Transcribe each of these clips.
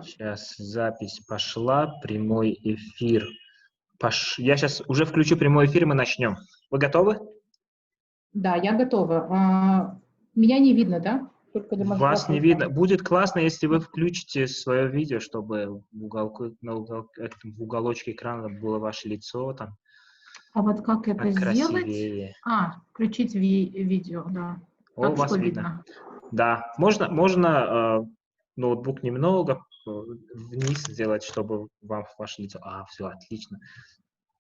Сейчас запись пошла, прямой эфир. Я сейчас уже включу прямой эфир, и мы начнем. Вы готовы? Да, я готова. Меня не видно, да? Только Вас не демонстрация видно. экрана. Будет классно, если вы включите свое видео, чтобы в уголочке экрана было ваше лицо, там, А вот как это так сделать? красивее. Включить видео, да. О, Так что вас видно. видно? Да, можно ноутбук немного вниз сделать, чтобы вам ваше лицо... все, отлично.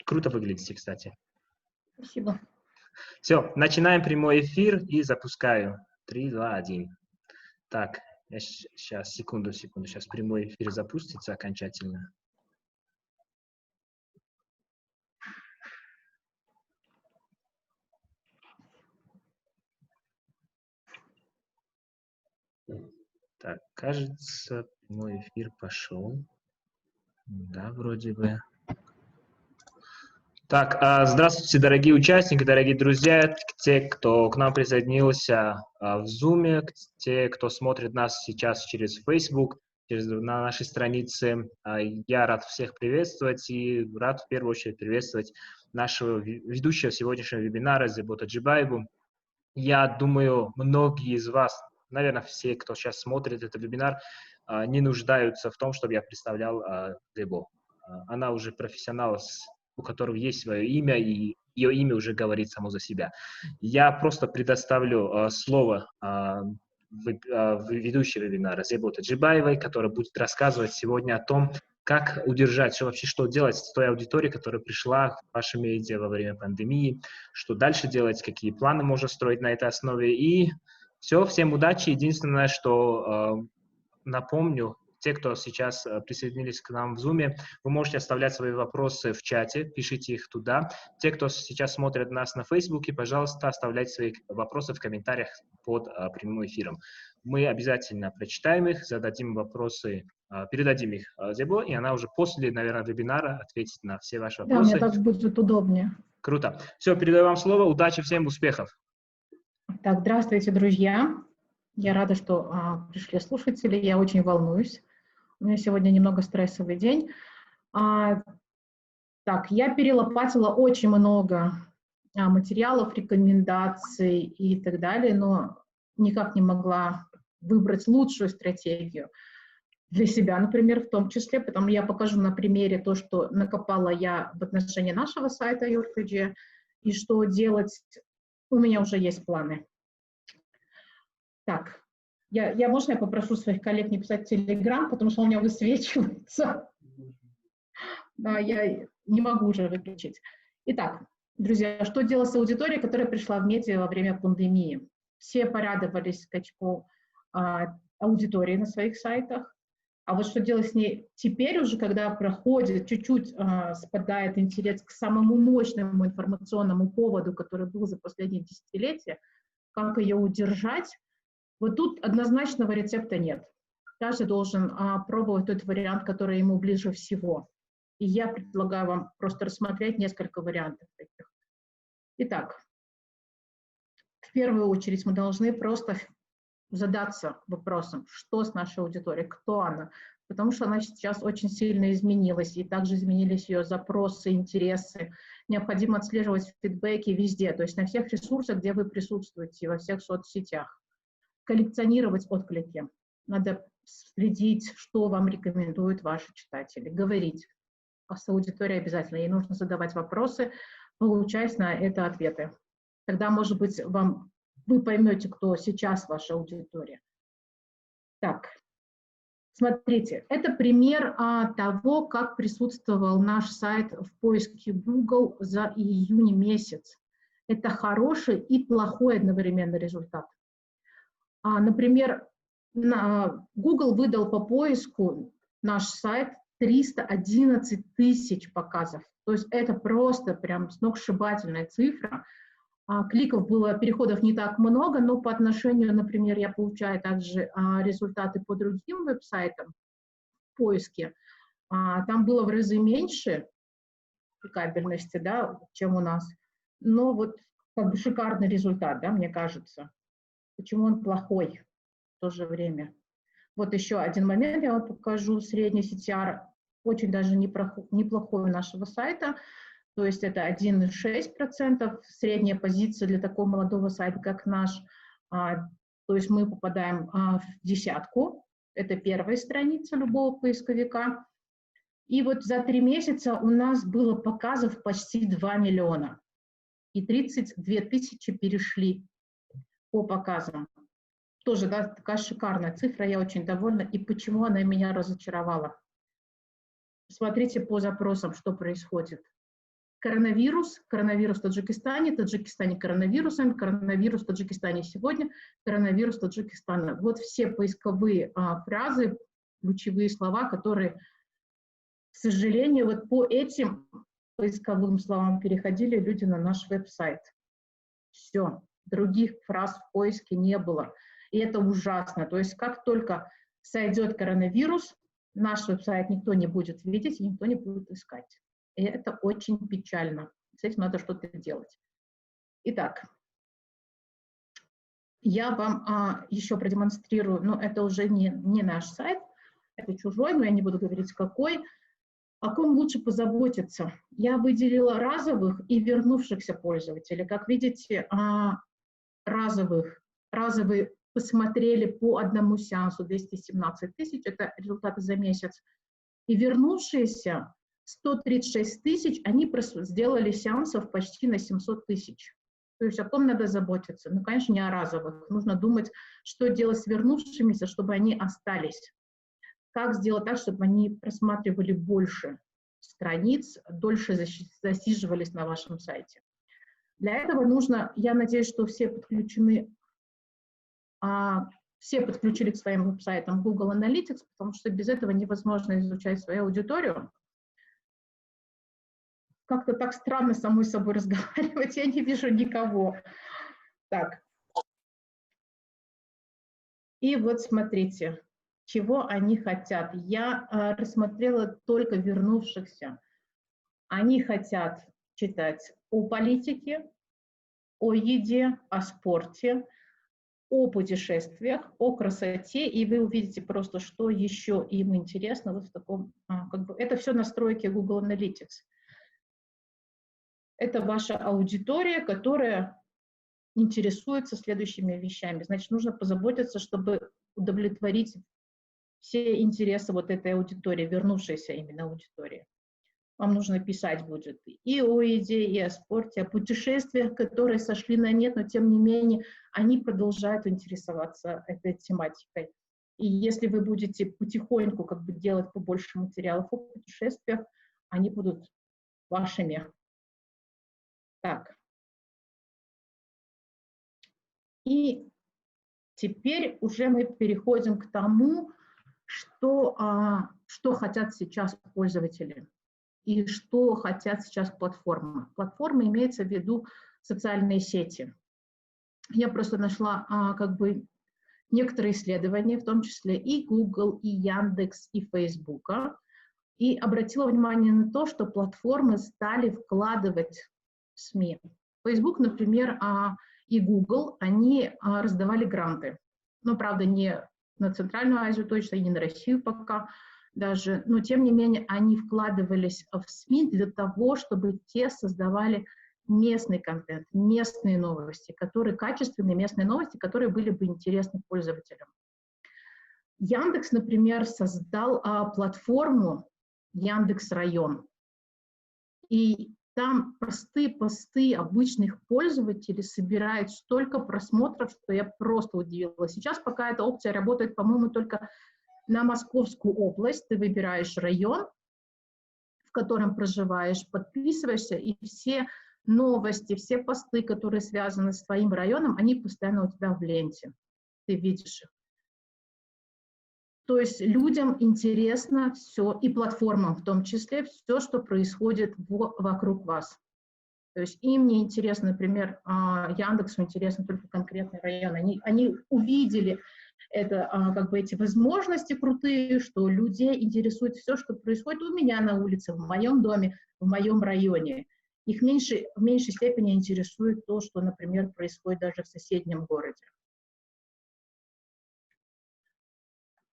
Круто выглядите, кстати. Спасибо. Все, начинаем прямой эфир и запускаю. 3, 2, 1. Так, сейчас, секунду. Сейчас прямой эфир запустится окончательно. Так, кажется, прямой эфир пошел. Да, вроде бы. Так, здравствуйте, дорогие участники, дорогие друзья, те, кто к нам присоединился в Zoom, те, кто смотрит нас сейчас через Facebook, на нашей странице. Я рад всех приветствовать и рад в первую очередь приветствовать нашего ведущего сегодняшнего вебинара Зебота Джибаеву. Я думаю, многие из вас, наверное, все, кто сейчас смотрит этот вебинар, не нуждаются в том, чтобы я представлял Зебо. Она уже профессионал, у которого есть свое имя, и ее имя уже говорит само за себя. Я просто предоставлю слово ведущей вебинара Зебота Джибаевой, которая будет рассказывать сегодня о том, как удержать, что делать с той аудиторией, которая пришла в ваши медиа во время пандемии, что дальше делать, какие планы можно строить на этой основе. И все, всем удачи. Единственное, что напомню, те, кто сейчас присоединились к нам в Zoom, вы можете оставлять свои вопросы в чате, пишите их туда. Те, кто сейчас смотрит нас на Фейсбуке, пожалуйста, оставляйте свои вопросы в комментариях под прямым эфиром. Мы обязательно прочитаем их, зададим вопросы, передадим их Зебо, и она уже после, наверное, вебинара ответит на все ваши Да, мне вопросы. так будет удобнее. Круто. Все, передаю вам слово. Удачи всем, успехов. Так, здравствуйте, друзья. Я рада, что пришли слушатели. Я очень волнуюсь. У меня сегодня немного стрессовый день. Так, я перелопатила очень много материалов, рекомендаций и так далее, но никак не могла выбрать лучшую стратегию для себя, например, в том числе, потому я покажу на примере то, что накопала я в отношении нашего сайта YourKG, и что делать, у меня уже есть планы. Так, можно я попрошу своих коллег не писать в Telegram, потому что он у меня высвечивается. Да, я не могу уже выключить. Итак, друзья, что делать с аудиторией, которая пришла в медиа во время пандемии? Все порадовались скачку аудитории на своих сайтах. А вот что делать с ней теперь уже, когда проходит, чуть-чуть спадает интерес к самому мощному информационному поводу, который был за последние десятилетия, как ее удержать? Вот тут однозначного рецепта нет. Каждый должен пробовать тот вариант, который ему ближе всего. И я предлагаю вам просто рассмотреть несколько вариантов таких. Итак, в первую очередь мы должны просто задаться вопросом, что с нашей аудиторией, кто она, потому что она сейчас очень сильно изменилась, и также изменились ее запросы, интересы. Необходимо отслеживать фидбэки везде, то есть на всех ресурсах, где вы присутствуете, во всех соцсетях. Коллекционировать отклики. Надо следить, что вам рекомендуют ваши читатели, говорить с аудиторией обязательно. Ей нужно задавать вопросы, получать на это ответы. Тогда, может быть, вы поймете, кто сейчас ваша аудитория. Так, смотрите, это пример того, как присутствовал наш сайт в поиске Google за июнь месяц. Это хороший и плохой одновременно результат. Например, Google выдал по поиску наш сайт 311 тысяч показов. То есть это просто прям сногсшибательная цифра. Переходов не так много, но по отношению, например, я получаю также результаты по другим веб-сайтам в поиске. Там было в разы меньше кликабельности, да, чем у нас. Но вот как бы шикарный результат, да, мне кажется. Почему он плохой в то же время? Вот еще один момент я вам покажу. Средний CTR очень даже неплохой у нашего сайта. То есть это 1,6%. Средняя позиция для такого молодого сайта, как наш. То есть мы попадаем в десятку. Это первая страница любого поисковика. И вот за 3 месяца у нас было показов почти 2 миллиона. И 32 тысячи перешли по показам. Тоже, да, такая шикарная цифра, я очень довольна. И почему она меня разочаровала? Смотрите по запросам, что происходит. Коронавирус в Таджикистане коронавирусом, коронавирус в Таджикистане сегодня, коронавирус Таджикистана. Вот все поисковые фразы, ключевые слова, которые, к сожалению, вот по этим поисковым словам переходили люди на наш веб-сайт. Все, других фраз в поиске не было. И это ужасно. То есть как только сойдет коронавирус, наш веб-сайт никто не будет видеть и никто не будет искать. И это очень печально. С этим надо что-то делать. Итак, я вам еще продемонстрирую, но это уже не наш сайт, это чужой, но я не буду говорить какой. О ком лучше позаботиться? Я выделила разовых и вернувшихся пользователей. Как видите, разовые посмотрели по одному сеансу 217 тысяч, это результаты за месяц. И вернувшиеся 136 тысяч, они сделали сеансов почти на 700 тысяч. То есть о ком надо заботиться? Ну, конечно, не о разовых. Нужно думать, что делать с вернувшимися, чтобы они остались. Как сделать так, чтобы они просматривали больше страниц, дольше засиживались на вашем сайте. Для этого нужно, я надеюсь, что все подключили к своим веб-сайтам Google Analytics, потому что без этого невозможно изучать свою аудиторию. Как-то так странно самой собой разговаривать, я не вижу никого. Так. И вот смотрите, чего они хотят. Я рассмотрела только вернувшихся. Они хотят читать о политике, о еде, о спорте, о путешествиях, о красоте, и вы увидите просто, что еще им интересно вот в таком, это все настройки Google Analytics. Это ваша аудитория, которая интересуется следующими вещами. Значит, нужно позаботиться, чтобы удовлетворить все интересы вот этой аудитории, вернувшейся именно аудитории. Вам нужно писать будет и о еде, и о спорте, о путешествиях, которые сошли на нет, но тем не менее они продолжают интересоваться этой тематикой. И если вы будете потихоньку делать побольше материалов о путешествиях, они будут вашими. Так. И теперь уже мы переходим к тому, что хотят сейчас пользователи и что хотят сейчас платформы. Платформа имеется в виду социальные сети. Я просто нашла некоторые исследования, в том числе и Google, и Яндекс, и Facebook, и обратила внимание на то, что платформы стали вкладывать в СМИ. Facebook, например, и Google, они раздавали гранты. Но, правда, не на Центральную Азию точно, и не на Россию пока даже. Но, тем не менее, они вкладывались в СМИ для того, чтобы те создавали местный контент, местные новости, качественные местные новости, которые были бы интересны пользователям. Яндекс, например, создал платформу Яндекс.Район. И там простые посты обычных пользователей собирают столько просмотров, что я просто удивилась. Сейчас пока эта опция работает, по-моему, только на Московскую область. Ты выбираешь район, в котором проживаешь, подписываешься, и все новости, все посты, которые связаны с твоим районом, они постоянно у тебя в ленте. Ты видишь их. То есть людям интересно все, и платформам в том числе, все, что происходит вокруг вас. То есть им не интересно, например, Яндексу интересно только конкретный район. Они увидели эти возможности крутые, что людей интересует все, что происходит у меня на улице, в моем доме, в моем районе. Их в меньшей степени интересует то, что, например, происходит даже в соседнем городе.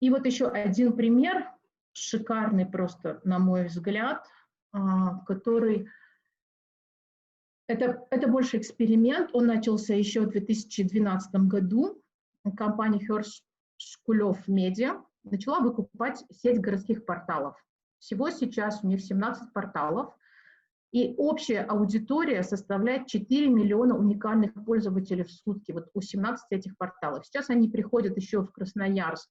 И вот еще один пример, шикарный просто, на мой взгляд, который... Это больше эксперимент, он начался еще в 2012 году. Компания Hearst Шкулев Медиа начала выкупать сеть городских порталов. Всего сейчас у них 17 порталов, и общая аудитория составляет 4 миллиона уникальных пользователей в сутки вот у 17 этих порталов. Сейчас они приходят еще в Красноярск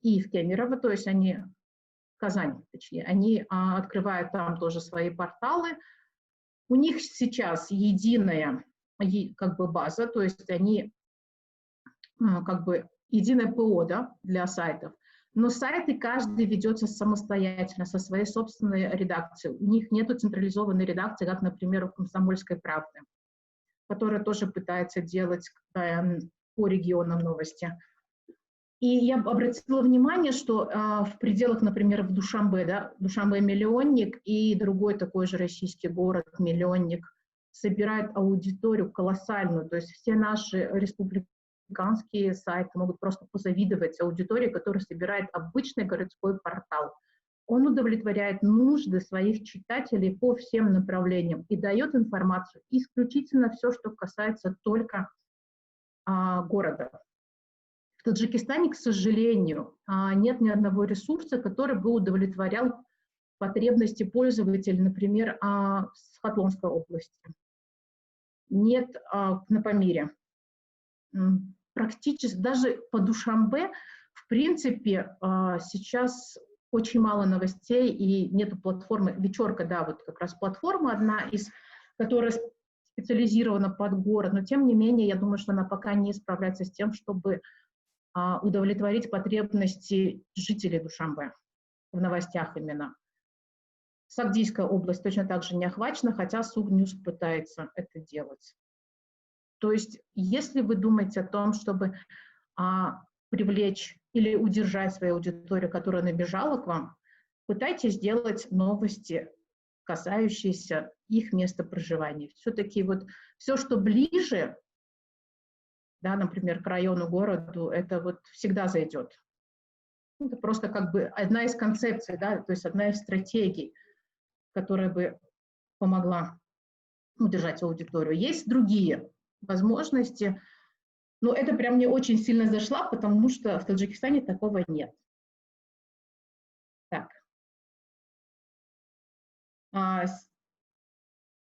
и в Кемерово, то есть они, в Казань, точнее, они открывают там тоже свои порталы. У них сейчас единая как бы база, то есть они как бы единое ПО, да, для сайтов. Но сайты каждый ведется самостоятельно, со своей собственной редакцией. У них нет централизованной редакции, как, например, у «Комсомольской правды», которая тоже пытается делать по регионам новости. И я обратила внимание, что в пределах, например, в Душанбе, да, Душанбе-миллионник и другой такой же российский город, миллионник, собирает аудиторию колоссальную. То есть все наши республиканские сайты могут просто позавидовать аудитории, которая собирает обычный городской портал. Он удовлетворяет нужды своих читателей по всем направлениям и дает информацию исключительно все, что касается только города. В Таджикистане, к сожалению, нет ни одного ресурса, который бы удовлетворял потребности пользователей, например, с Хатлонской области. Нет на Памире. Практически даже по Душанбе, в принципе, сейчас очень мало новостей и нету платформы. Вечерка, да, вот как раз платформа одна из, которая специализирована под город, но тем не менее, я думаю, что она пока не справляется с тем, чтобы удовлетворить потребности жителей Душанбе в новостях именно. Сагдийская область точно так же не охвачена, хотя Сугньюз пытается это делать. То есть, если вы думаете о том, чтобы привлечь или удержать свою аудиторию, которая набежала к вам, пытайтесь сделать новости, касающиеся их места проживания. Все-таки вот все, что ближе, да, например, к району, городу, это вот всегда зайдет. Это просто как бы одна из концепций, да, то есть одна из стратегий, которая бы помогла удержать аудиторию. Есть другие возможности, но это прям мне очень сильно зашло, потому что в Таджикистане такого нет. Так.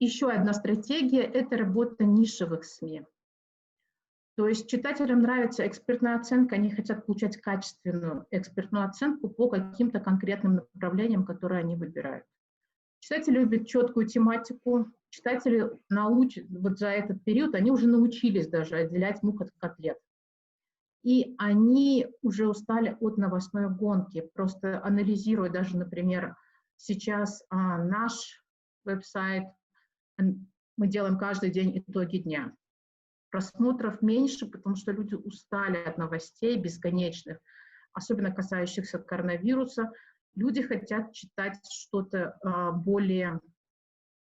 Еще одна стратегия – это работа нишевых СМИ. То есть читателям нравится экспертная оценка, они хотят получать качественную экспертную оценку по каким-то конкретным направлениям, которые они выбирают. Читатели любят четкую тематику, читатели вот за этот период, они уже научились даже отделять мух от котлет. И они уже устали от новостной гонки, просто анализируя даже, например, сейчас наш веб-сайт, мы делаем каждый день итоги дня. Просмотров меньше, потому что люди устали от новостей бесконечных, особенно касающихся коронавируса. Люди хотят читать что-то более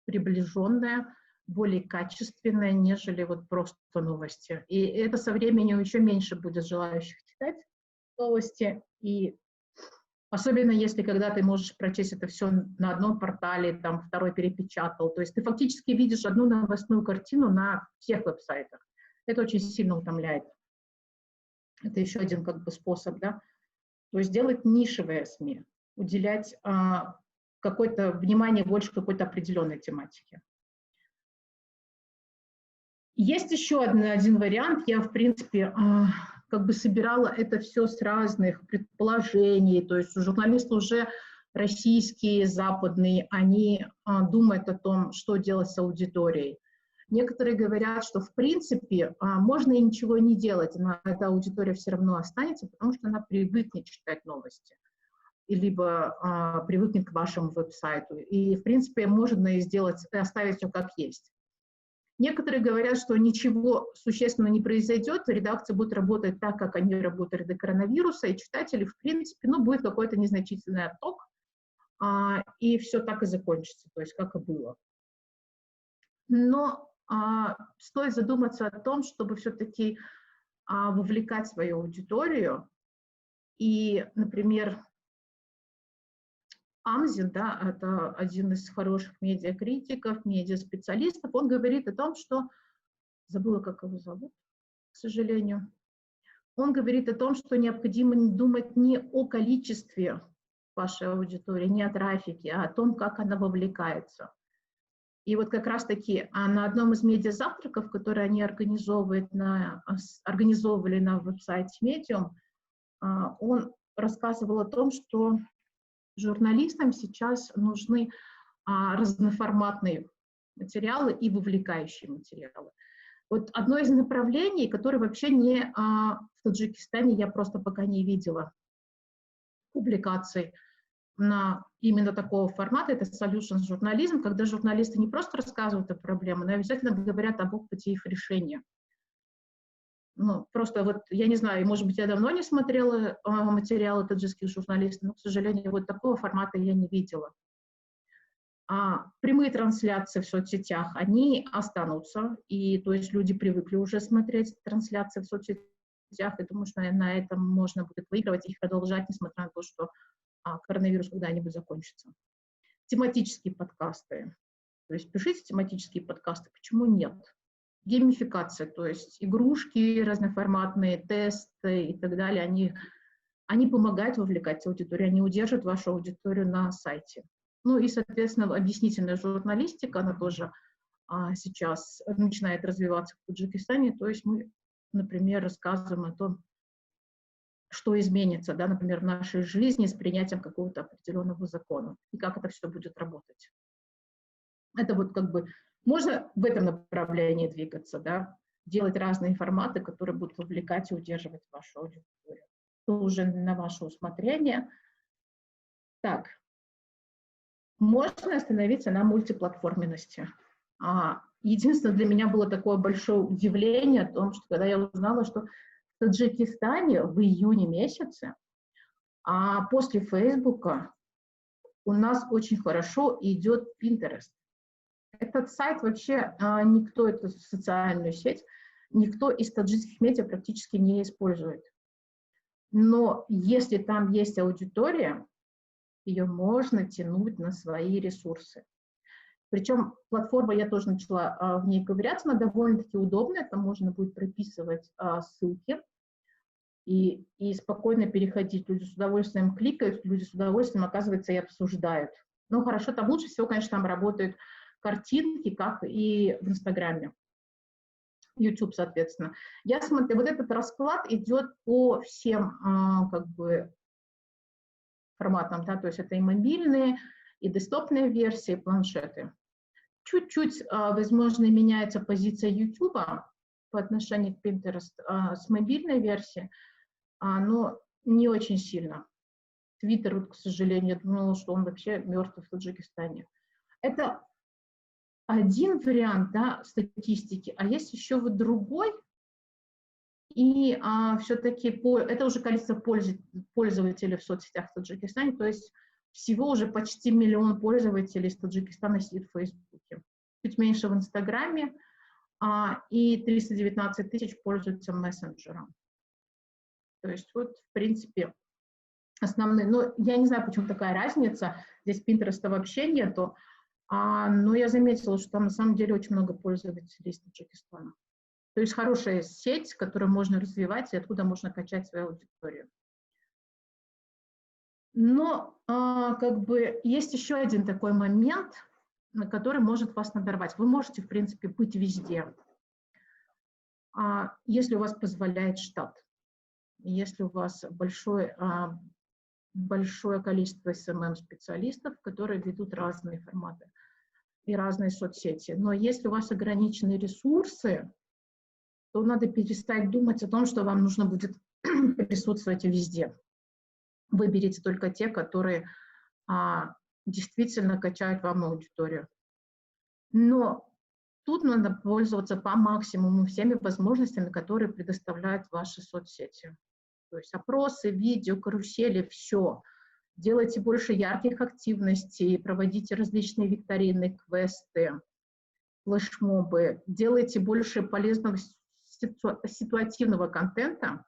приближенное, более качественное, нежели вот просто новости. И это со временем еще меньше будет желающих читать новости. И особенно если когда ты можешь прочесть это все на одном портале, там второй перепечатал. То есть ты фактически видишь одну новостную картину на всех веб-сайтах. Это очень сильно утомляет. Это еще один как бы способ, да. То есть делать нишевые СМИ, уделять какое-то внимание больше какой-то определенной тематике. Есть еще один вариант. Я, в принципе, как бы собирала это все с разных предположений. То есть журналисты уже российские, западные, они думают о том, что делать с аудиторией. Некоторые говорят, что, в принципе, можно и ничего не делать, но эта аудитория все равно останется, потому что она привыкнет читать новости, либо привыкнет к вашему веб-сайту. И, в принципе, можно и сделать, и оставить все как есть. Некоторые говорят, что ничего существенного не произойдет, редакция будет работать так, как они работали до коронавируса, и читатели, в принципе, будет какой-то незначительный отток, и все так и закончится, то есть как и было. Но стоит задуматься о том, чтобы все-таки вовлекать свою аудиторию И, например, Амзин, да, это один из хороших медиакритиков, медиаспециалистов, он говорит о том, что, забыла, как его зовут, к сожалению, он говорит о том, что необходимо думать не о количестве вашей аудитории, не о трафике, а о том, как она вовлекается. И вот как раз-таки на одном из медиазавтраков, которые они организовывали на веб-сайте Medium, он рассказывал о том, что журналистам сейчас нужны разноформатные материалы и вовлекающие материалы. Вот одно из направлений, которое вообще не в Таджикистане, я просто пока не видела публикаций на именно такого формата, это solutions журнализм, когда журналисты не просто рассказывают о проблемах, но обязательно говорят об опыте их решения. Ну, просто вот, я не знаю, может быть, я давно не смотрела материалы таджикских журналистов, но, к сожалению, вот такого формата я не видела. Прямые трансляции в соцсетях, они останутся, и то есть люди привыкли уже смотреть трансляции в соцсетях, и думаю, что на этом можно будет выигрывать и продолжать, несмотря на то, что коронавирус когда-нибудь закончится. Тематические подкасты, то есть пишите тематические подкасты, почему нет? Геймификация, то есть игрушки разноформатные, тесты и так далее, они помогают вовлекать аудиторию, они удержат вашу аудиторию на сайте. Ну и, соответственно, объяснительная журналистика, она тоже сейчас начинает развиваться в Таджикистане, то есть мы, например, рассказываем о том, что изменится, да, например, в нашей жизни с принятием какого-то определенного закона, и как это все будет работать. Это вот как бы можно в этом направлении двигаться, да, делать разные форматы, которые будут вовлекать и удерживать вашу аудиторию. Это уже на ваше усмотрение. Так, можно остановиться на мультиплатформенности. Единственное, для меня было такое большое удивление о том, что когда я узнала, что в Таджикистане в июне месяце, после Фейсбука у нас очень хорошо идет Pinterest. Этот сайт вообще никто, эту социальную сеть, никто из таджикских медиа практически не использует. Но если там есть аудитория, ее можно тянуть на свои ресурсы. Причем платформа, я тоже начала в ней ковыряться, она довольно-таки удобная, там можно будет прописывать ссылки и спокойно переходить. Люди с удовольствием кликают, люди с удовольствием, оказывается, и обсуждают. Ну, хорошо, там лучше всего, конечно, там работают картинки, как и в Инстаграме. YouTube, соответственно. Я смотрю, вот этот расклад идет по всем как бы форматам, да, то есть это и мобильные, и десктопные версии, и планшеты. Чуть-чуть, возможно, меняется позиция YouTube по отношению к Pinterest с мобильной версии, но не очень сильно. Twitter, вот, к сожалению, я думала, что он вообще мертв в Таджикистане. Это один вариант, да, статистики, а есть еще вот другой, и все-таки это уже количество пользователей в соцсетях в Таджикистане, то есть всего уже почти 1 миллион пользователей из Таджикистана сидит в Фейсбуке, чуть меньше в Инстаграме, и 319 тысяч пользуются мессенджером. То есть вот, в принципе, основные, но я не знаю, почему такая разница, здесь Pinterest вообще нету, но я заметила, что там на самом деле очень много пользователей из Таджикистана. То есть хорошая сеть, которую можно развивать и откуда можно качать свою аудиторию. Но как бы есть еще один такой момент, на который может вас надорвать. Вы можете, в принципе, быть везде, если у вас позволяет штат, если у вас большое количество SMM-специалистов, которые ведут разные форматы и разные соцсети. Но если у вас ограниченные ресурсы, то надо перестать думать о том, что вам нужно будет присутствовать везде. Выберите только те, которые действительно качают вам аудиторию. Но тут надо пользоваться по максимуму всеми возможностями, которые предоставляют ваши соцсети. То есть опросы, видео, карусели, все. Делайте больше ярких активностей, проводите различные викторины, квесты, флешмобы. Делайте больше полезного ситуативного контента,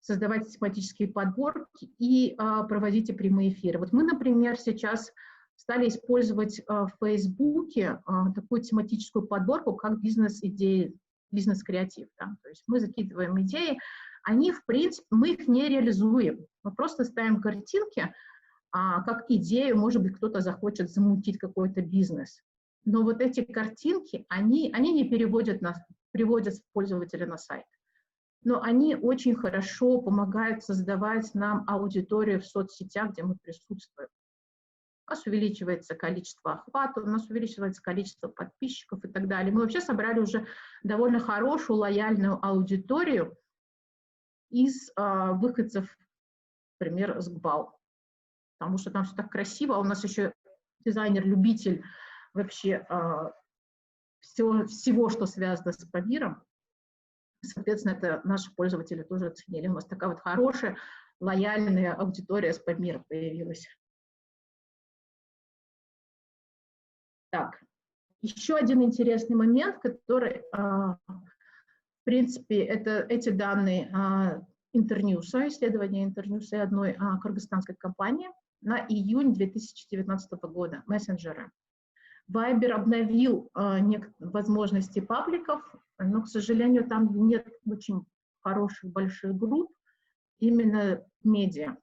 создавайте тематические подборки и проводите прямые эфиры. Вот мы, например, сейчас стали использовать в Фейсбуке такую тематическую подборку, как бизнес-идеи, бизнес-креатив. Да? То есть мы закидываем идеи, они, в принципе, мы их не реализуем. Мы просто ставим картинки, как идею, может быть, кто-то захочет замутить какой-то бизнес. Но вот эти картинки, они не приводят пользователя на сайт. Но они очень хорошо помогают создавать нам аудиторию в соцсетях, где мы присутствуем. У нас увеличивается количество охвата, у нас увеличивается количество подписчиков и так далее. Мы вообще собрали уже довольно хорошую, лояльную аудиторию из выходцев, например, с ГБАУ. Потому что там все так красиво, а у нас еще дизайнер-любитель вообще всего, что связано с Памиром. Соответственно, это наши пользователи тоже оценили. У нас такая вот хорошая, лояльная аудитория с Памира появилась. Так, еще один интересный момент, который, в принципе, это эти данные Интерньюса, исследования Интерньюса одной кыргызстанской компании на июнь 2019 года, мессенджеры. Viber обновил возможности пабликов, но, к сожалению, там нет очень хороших больших групп, именно медиа.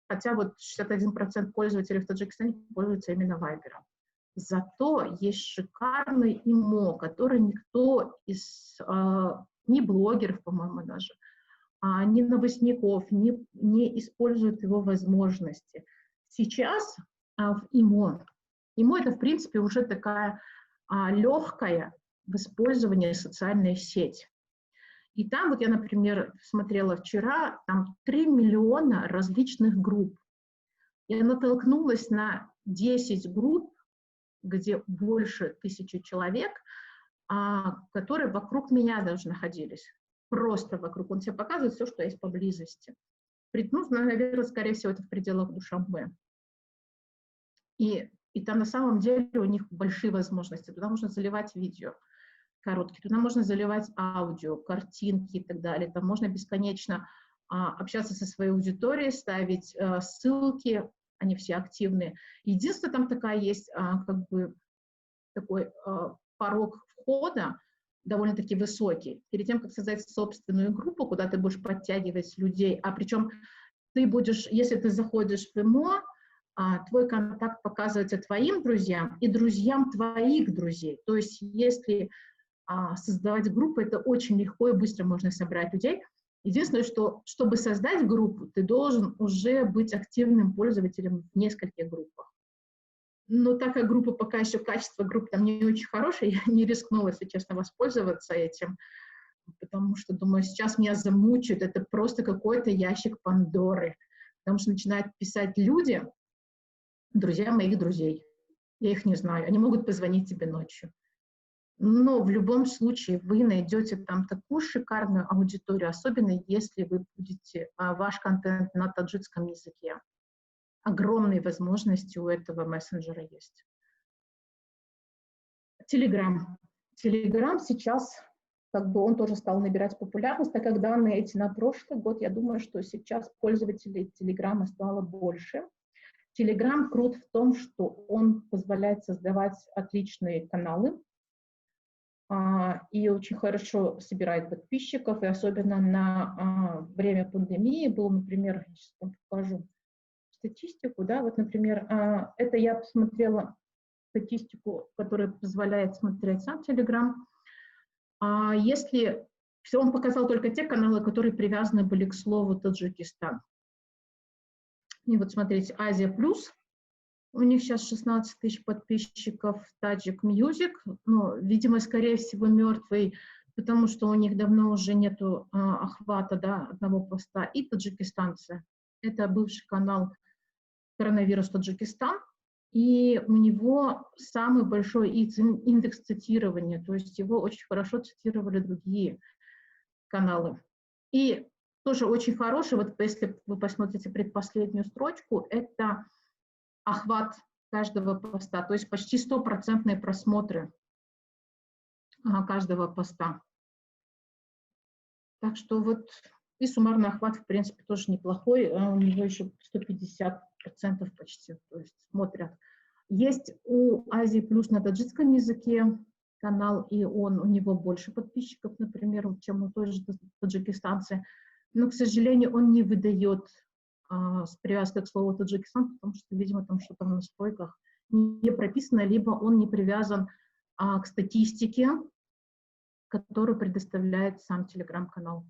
Хотя вот 61% пользователей в Таджикистане пользуются именно Viber. Зато есть шикарный ИМО, который никто из, ни блогеров, по-моему, даже, ни новостников не использует его возможности. Сейчас в ИМО это, в принципе, уже такая легкая в использовании социальная сеть. И там, вот я, например, смотрела вчера, там 3 миллиона различных групп. Я натолкнулась на 10 групп, где больше 1000 человек, которые вокруг меня даже находились. Просто вокруг. Он тебе показывает все, что есть поблизости. Ну, наверное, скорее всего, это в пределах Душанбе. И там на самом деле у них большие возможности. Туда можно заливать видео короткие, туда можно заливать аудио, картинки и так далее. Там можно бесконечно общаться со своей аудиторией, ставить ссылки, они все активные. Единственное, там такая есть как бы такой порог входа, довольно-таки высокий. Перед тем, как создать собственную группу, куда ты будешь подтягивать людей, причем ты будешь, если ты заходишь в ИМО, твой контакт показывается твоим друзьям и друзьям твоих друзей. То есть если создавать группу, это очень легко и быстро можно собрать людей. Единственное, что чтобы создать группу, ты должен уже быть активным пользователем в нескольких группах. Но так как группа пока еще, качество групп там не очень хорошее, я не рискнула, если честно, воспользоваться этим, потому что, думаю, сейчас меня замучают, это просто какой-то ящик Пандоры, потому что начинают писать люди, друзья моих друзей, я их не знаю, они могут позвонить тебе ночью. Но в любом случае вы найдете там такую шикарную аудиторию, особенно если вы будете ваш контент на таджикском языке. Огромные возможности у этого мессенджера есть. Телеграм. Телеграм сейчас, как бы он тоже стал набирать популярность, так как данные эти на прошлый год, я думаю, что сейчас пользователей Телеграма стало больше. Телеграм крут в том, что он позволяет создавать отличные каналы и очень хорошо собирает подписчиков, и особенно на время пандемии был, например, сейчас вам покажу статистику, да, вот, например, это я посмотрела статистику, которая позволяет смотреть сам Telegram. Если он показал только те каналы, которые привязаны были к слову Таджикистан. И вот смотрите, Азия Плюс, у них сейчас 16 тысяч подписчиков, Таджик Мьюзик, ну, видимо, скорее всего, мертвый, потому что у них давно уже нету охвата, да, одного поста, и таджикистанцы. Это бывший канал «Коронавирус Таджикистан», и у него самый большой индекс цитирования, то есть его очень хорошо цитировали другие каналы. И тоже очень хороший, вот если вы посмотрите предпоследнюю строчку, это охват каждого поста, то есть почти 100% просмотры каждого поста. Так что вот И суммарный охват, в принципе, тоже неплохой. У него еще 150% почти, то есть смотрят. Есть у Азии Плюс на таджикском языке канал, и у него больше подписчиков, например, чем у той же таджикистанцы. Но, к сожалению, он не выдает с привязкой к слову Таджикистан, потому что, видимо, там что-то в настройках не прописано, либо он не привязан к статистике, которую предоставляет сам телеграм-канал.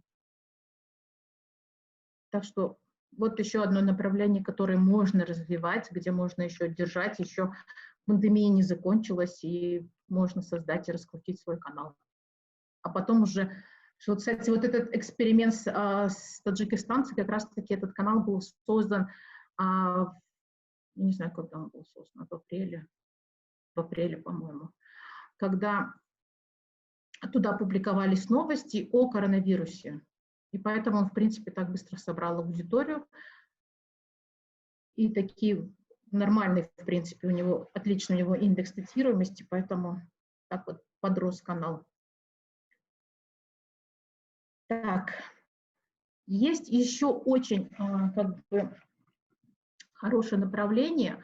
Так что вот еще одно направление, которое можно развивать, где можно еще держать, еще пандемия не закончилась, и можно создать и раскрутить свой канал. А потом уже, вот, кстати, вот этот эксперимент с таджикистанцем, как раз-таки этот канал был создан, не знаю, когда он был создан, в апреле, по-моему, когда туда публиковались новости о коронавирусе. И поэтому он, в принципе, так быстро собрал аудиторию. И такие нормальные, в принципе, отличный у него индекс цитируемости, поэтому так вот подрос канал. Так, есть еще очень хорошее направление,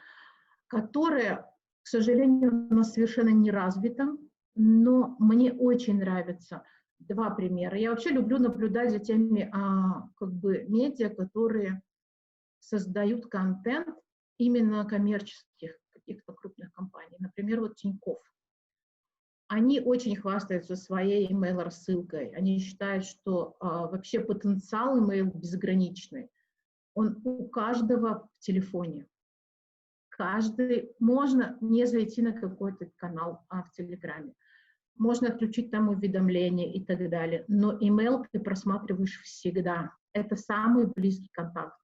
которое, к сожалению, у нас совершенно не развито, но мне очень нравится. Два примера. Я вообще люблю наблюдать за теми медиа, которые создают контент именно коммерческих каких-то крупных компаний. Например, вот Тинькофф. Они очень хвастаются своей email-рассылкой. Они считают, что вообще потенциал email безграничный. Он у каждого в телефоне. Можно не зайти на какой-то канал в Телеграме. Можно отключить там уведомления и так далее. Но email ты просматриваешь всегда. Это самый близкий контакт.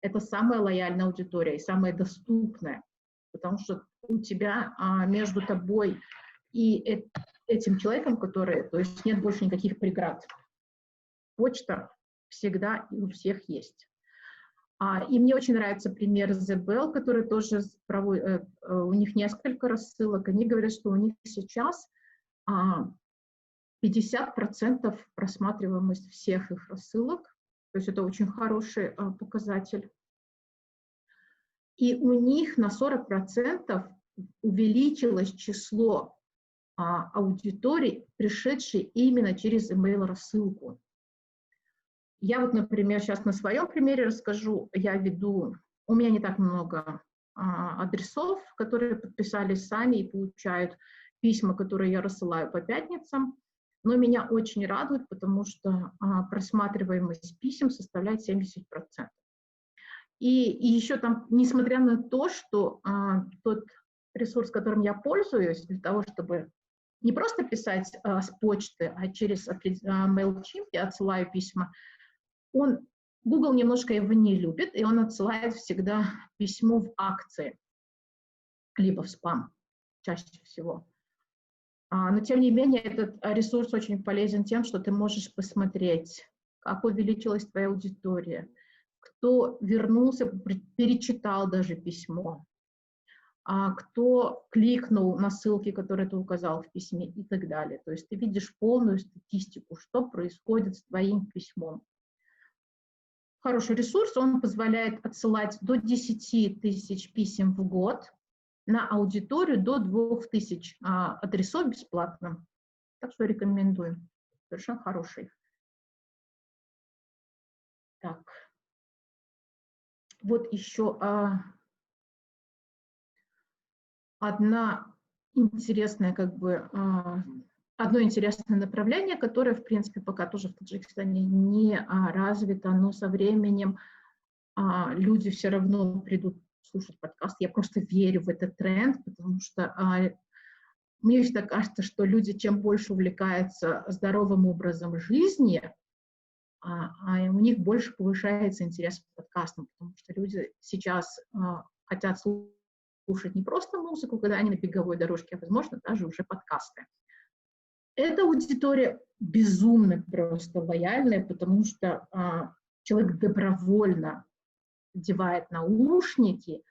Это самая лояльная аудитория и самая доступная. Потому что у тебя между тобой и этим человеком, то есть нет больше никаких преград. Почта всегда и у всех есть. И мне очень нравится пример The Bell, который тоже у них несколько рассылок. Они говорят, что у них сейчас 50% просматриваемость всех их рассылок. То есть это очень хороший показатель. И у них на 40% увеличилось число аудиторий, пришедшей именно через email-рассылку. Я вот, например, сейчас на своем примере расскажу. У меня не так много адресов, которые подписались сами и получают письма, которые я рассылаю по пятницам. Но меня очень радует, потому что просматриваемость писем составляет 70%. И еще там, несмотря на то, что тот ресурс, которым я пользуюсь, для того, чтобы не просто писать с почты, а через MailChimp я отсылаю письма, Google немножко его не любит, и он отсылает всегда письмо в акции, либо в спам, чаще всего. Но, тем не менее, этот ресурс очень полезен тем, что ты можешь посмотреть, как увеличилась твоя аудитория, кто вернулся, перечитал даже письмо, кто кликнул на ссылки, которые ты указал в письме и так далее. То есть ты видишь полную статистику, что происходит с твоим письмом. Хороший ресурс, он позволяет отсылать до 10 тысяч писем в год на аудиторию до 2000 адресов бесплатно. Так что рекомендую. Совершенно хороший. Так. Вот еще одно интересное направление, которое, в принципе, пока тоже в Таджикистане не развито, но со временем люди все равно придут слушать подкаст. Я просто верю в этот тренд, потому что мне всегда кажется, что люди, чем больше увлекаются здоровым образом жизни, у них больше повышается интерес к подкастам, потому что люди сейчас хотят слушать не просто музыку, когда они на беговой дорожке, а, возможно, даже уже подкасты. Эта аудитория безумно просто лояльная, потому что человек добровольно надевает наушники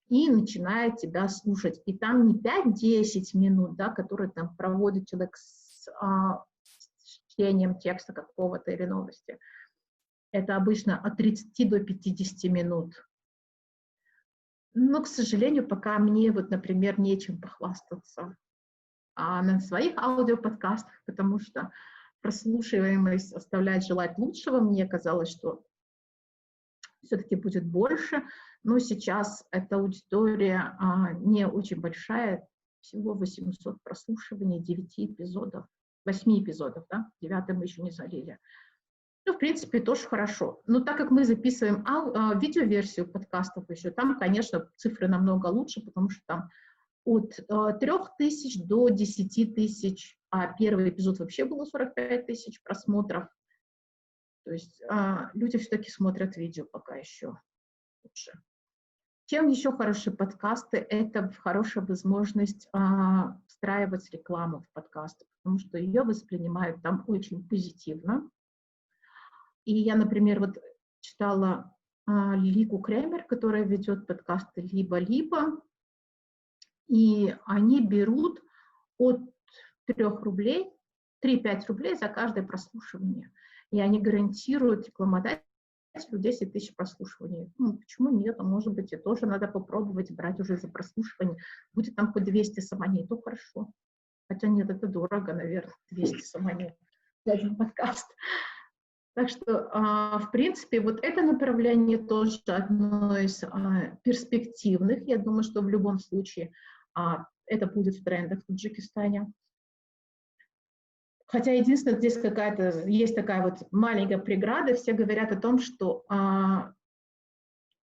и начинает тебя слушать. И там не 5-10 минут, да, которые там проводит человек с чтением текста какого-то или новости. Это обычно от 30 до 50 минут. Но, к сожалению, пока мне, вот, например, нечем похвастаться на своих аудиоподкастах, потому что прослушиваемость оставляет желать лучшего. Мне казалось, что все-таки будет больше, но сейчас эта аудитория не очень большая, всего 800 прослушиваний, 9 эпизодов, 8 эпизодов, да, 9 мы еще не залили. Ну, в принципе, тоже хорошо. Но так как мы записываем видеоверсию подкастов еще, там, конечно, цифры намного лучше, потому что там от 3000 до 10 тысяч, а первый эпизод вообще было 45 тысяч просмотров. То есть люди все-таки смотрят видео пока еще лучше. Чем еще хороши подкасты? Это хорошая возможность встраивать рекламу в подкасты, потому что ее воспринимают там очень позитивно. И я, например, вот читала Лику Кремер, которая ведет подкасты «Либо-либо», и они берут от 3 рублей, 3-5 рублей за каждое прослушивание. И они гарантируют рекламодателю 10 тысяч прослушиваний. Ну, почему нет? А может быть, и тоже надо попробовать брать уже за прослушивание. Будет там хоть 200 самоней, то хорошо. Хотя нет, это дорого, наверное, 200 самоней за один подкаст. Так что, в принципе, вот это направление тоже одно из перспективных. Я думаю, что в любом случае это будет в трендах в Таджикистане. Хотя единственное, здесь есть такая вот маленькая преграда. Все говорят о том, что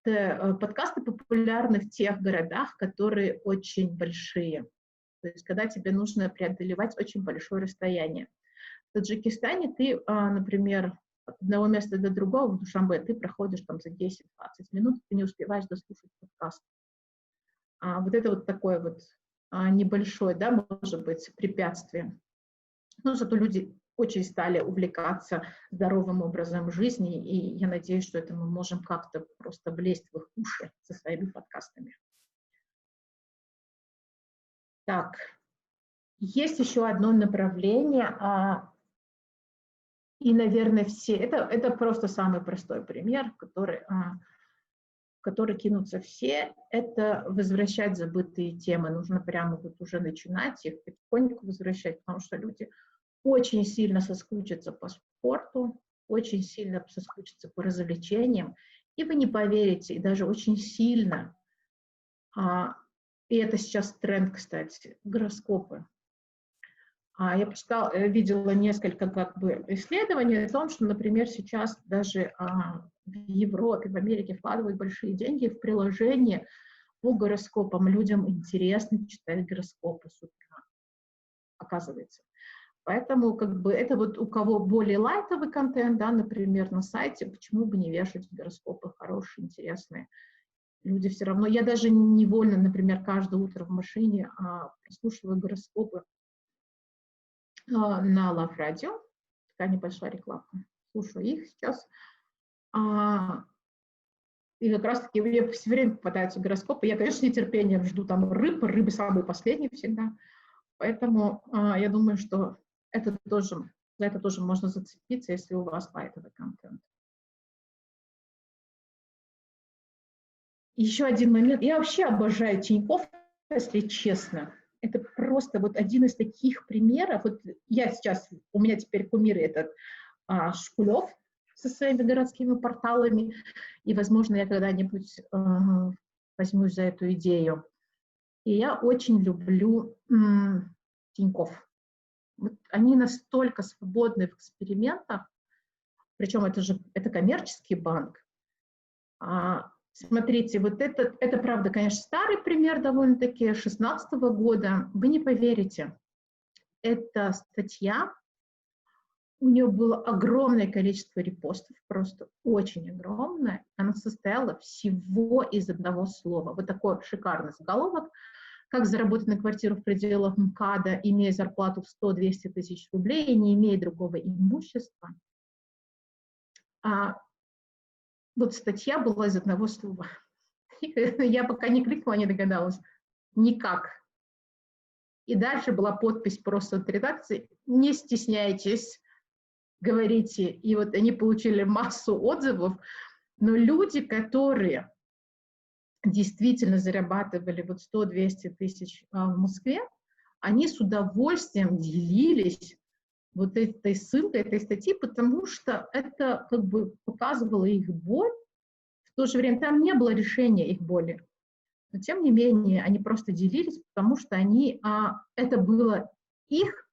подкасты популярны в тех городах, которые очень большие. То есть когда тебе нужно преодолевать очень большое расстояние. В Таджикистане ты, например, от одного места до другого, в Душанбе, ты проходишь там за 10-20 минут, ты не успеваешь дослушать подкаст. Вот это вот такое вот небольшое, да, может быть, препятствие. Но зато люди очень стали увлекаться здоровым образом жизни, и я надеюсь, что это мы можем как-то просто влезть в их уши со своими подкастами. Так, есть еще одно направление, и, наверное, все... Это просто самый простой пример, который кинутся все. Это возвращать забытые темы. Нужно прямо вот уже начинать их потихоньку возвращать, потому что люди очень сильно соскучатся по спорту, очень сильно соскучатся по развлечениям. И вы не поверите, и даже очень сильно, и это сейчас тренд, кстати, гороскопы. Я видела несколько исследований о том, что, например, сейчас даже в Европе, в Америке вкладывают большие деньги в приложение по гороскопам. Людям интересно читать гороскопы с утра, оказывается. Поэтому это вот у кого более лайтовый контент, да, например, на сайте, почему бы не вешать гороскопы хорошие, интересные. Люди все равно... Я даже невольно, например, каждое утро в машине прослушиваю гороскопы на Love Radio, такая небольшая реклама. Слушаю их сейчас. И как раз-таки мне все время попадаются гороскопы. Я, конечно, с нетерпением жду там рыбы самые последние всегда. Поэтому я думаю, что за это тоже можно зацепиться, если у вас лайтовый контент. Еще один момент. Я вообще обожаю Тинькофф, если честно. Это просто вот один из таких примеров. Вот у меня теперь кумир этот Шкулев со своими городскими порталами, и, возможно, я когда-нибудь возьмусь за эту идею. И я очень люблю Тинькофф. Вот они настолько свободны в экспериментах, причем это коммерческий банк. Смотрите, вот это правда, конечно, старый пример довольно-таки, 2016 года. Вы не поверите, эта статья, у нее было огромное количество репостов, просто очень огромное. Она состояла всего из одного слова. Вот такой шикарный заголовок. Как заработать на квартиру в пределах МКАДа, имея зарплату в 100-200 тысяч рублей и не имея другого имущества. Вот статья была из одного слова. Я пока не кликнула, не догадалась. Никак. И дальше была подпись просто от редакции. Не стесняйтесь. говорите, и вот они получили массу отзывов, но люди, которые действительно зарабатывали вот 100-200 тысяч в Москве, они с удовольствием делились вот этой ссылкой, этой статьи, потому что это как бы показывало их боль. В то же время там не было решения их боли. Но тем не менее, они просто делились, потому что это было их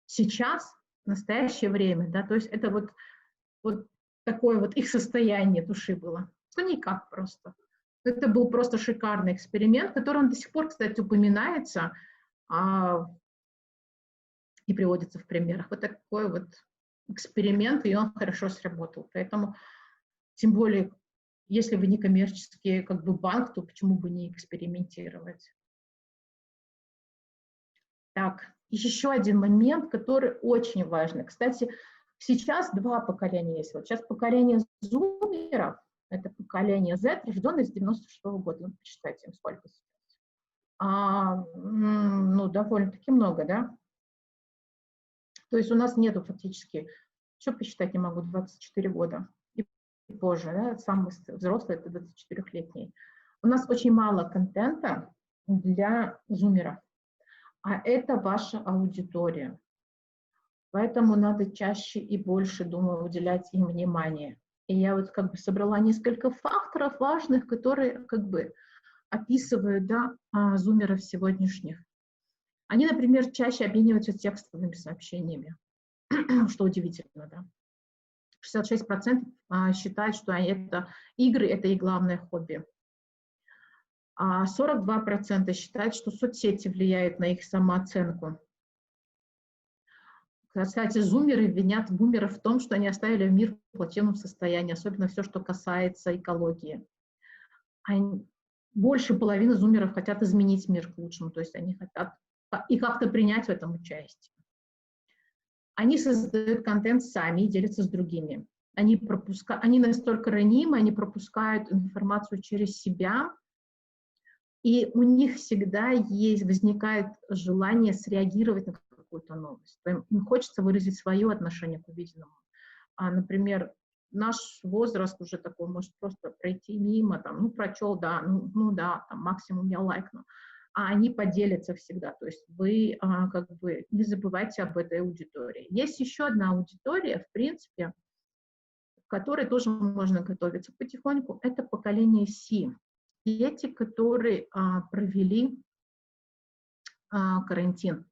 сейчас, в настоящее время, да, то есть это вот такое вот их состояние души было. Ну, никак просто. Это был просто шикарный эксперимент, который он до сих пор, кстати, упоминается и приводится в примерах. Вот такой вот эксперимент, и он хорошо сработал. Поэтому, тем более, если вы не коммерческий как бы банк, то почему бы не экспериментировать? Так, еще один момент, который очень важный. Кстати, сейчас два поколения есть. Вот сейчас поколение зумеров, это поколение Z, рожденное с 96-го года. Ну, посчитайте им, сколько сейчас. Ну, довольно-таки много, да? То есть у нас нету фактически, что посчитать не могу, 24 года и позже, да? Самый взрослый это 24-летний. У нас очень мало контента для зумеров. А это ваша аудитория. Поэтому надо чаще и больше, думаю, уделять им внимание. И я вот как бы собрала несколько факторов важных, которые как бы описывают, да, зумеров сегодняшних. Они, например, чаще обмениваются текстовыми сообщениями, что удивительно, да. 66% считают, что игры — это их главное хобби. 42% считают, что соцсети влияют на их самооценку. Кстати, зумеры винят бумеров в том, что они оставили мир в плачевном состоянии, особенно все, что касается экологии. Больше половины зумеров хотят изменить мир к лучшему, то есть они хотят и как-то принять в этом участие. Они создают контент сами и делятся с другими. Они настолько ранимы, они пропускают информацию через себя, и у них всегда возникает желание среагировать на какую-то новость. Им хочется выразить свое отношение к увиденному. Например, наш возраст уже такой, может просто пройти мимо, там, ну, прочел, да, ну да, там, максимум я лайкну. А они поделятся всегда. То есть вы как бы не забывайте об этой аудитории. Есть еще одна аудитория, в принципе, к которой тоже можно готовиться потихоньку. Это поколение Си. Дети, которые провели карантин.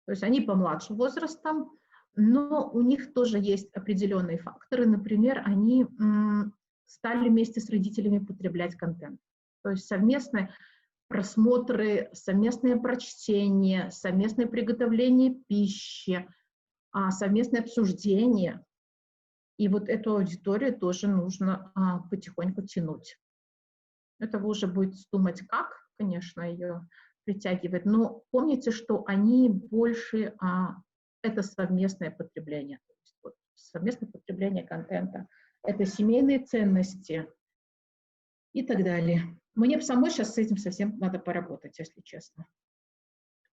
То есть они помладше возрастом, но у них тоже есть определенные факторы. Например, они стали вместе с родителями потреблять контент. То есть совместные просмотры, совместное прочтение, совместное приготовление пищи, совместное обсуждение. И вот эту аудиторию тоже нужно потихоньку тянуть. Это вы уже будете думать, как, конечно, ее притягивать. Но помните, что они больше это совместное потребление. То есть, вот, совместное потребление контента. Это семейные ценности и так далее. Мне самой сейчас с этим совсем надо поработать, если честно.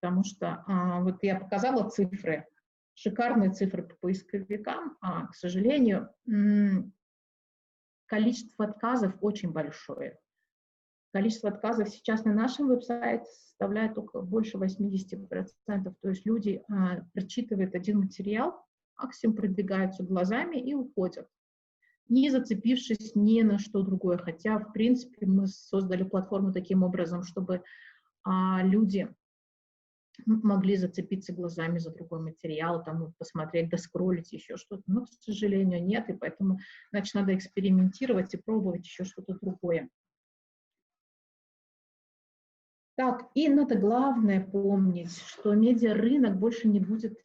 Потому что вот я показала цифры, шикарные цифры по поисковикам, к сожалению, количество отказов очень большое. Количество отказов сейчас на нашем веб-сайте составляет только больше 80%. То есть люди прочитывают один материал, максимум продвигаются глазами и уходят, не зацепившись ни на что другое. Хотя, в принципе, мы создали платформу таким образом, чтобы люди могли зацепиться глазами за другой материал, там, посмотреть, доскроллить еще что-то. Но, к сожалению, нет, и поэтому, значит, надо экспериментировать и пробовать еще что-то другое. Так, и надо главное помнить, что медиарынок больше не будет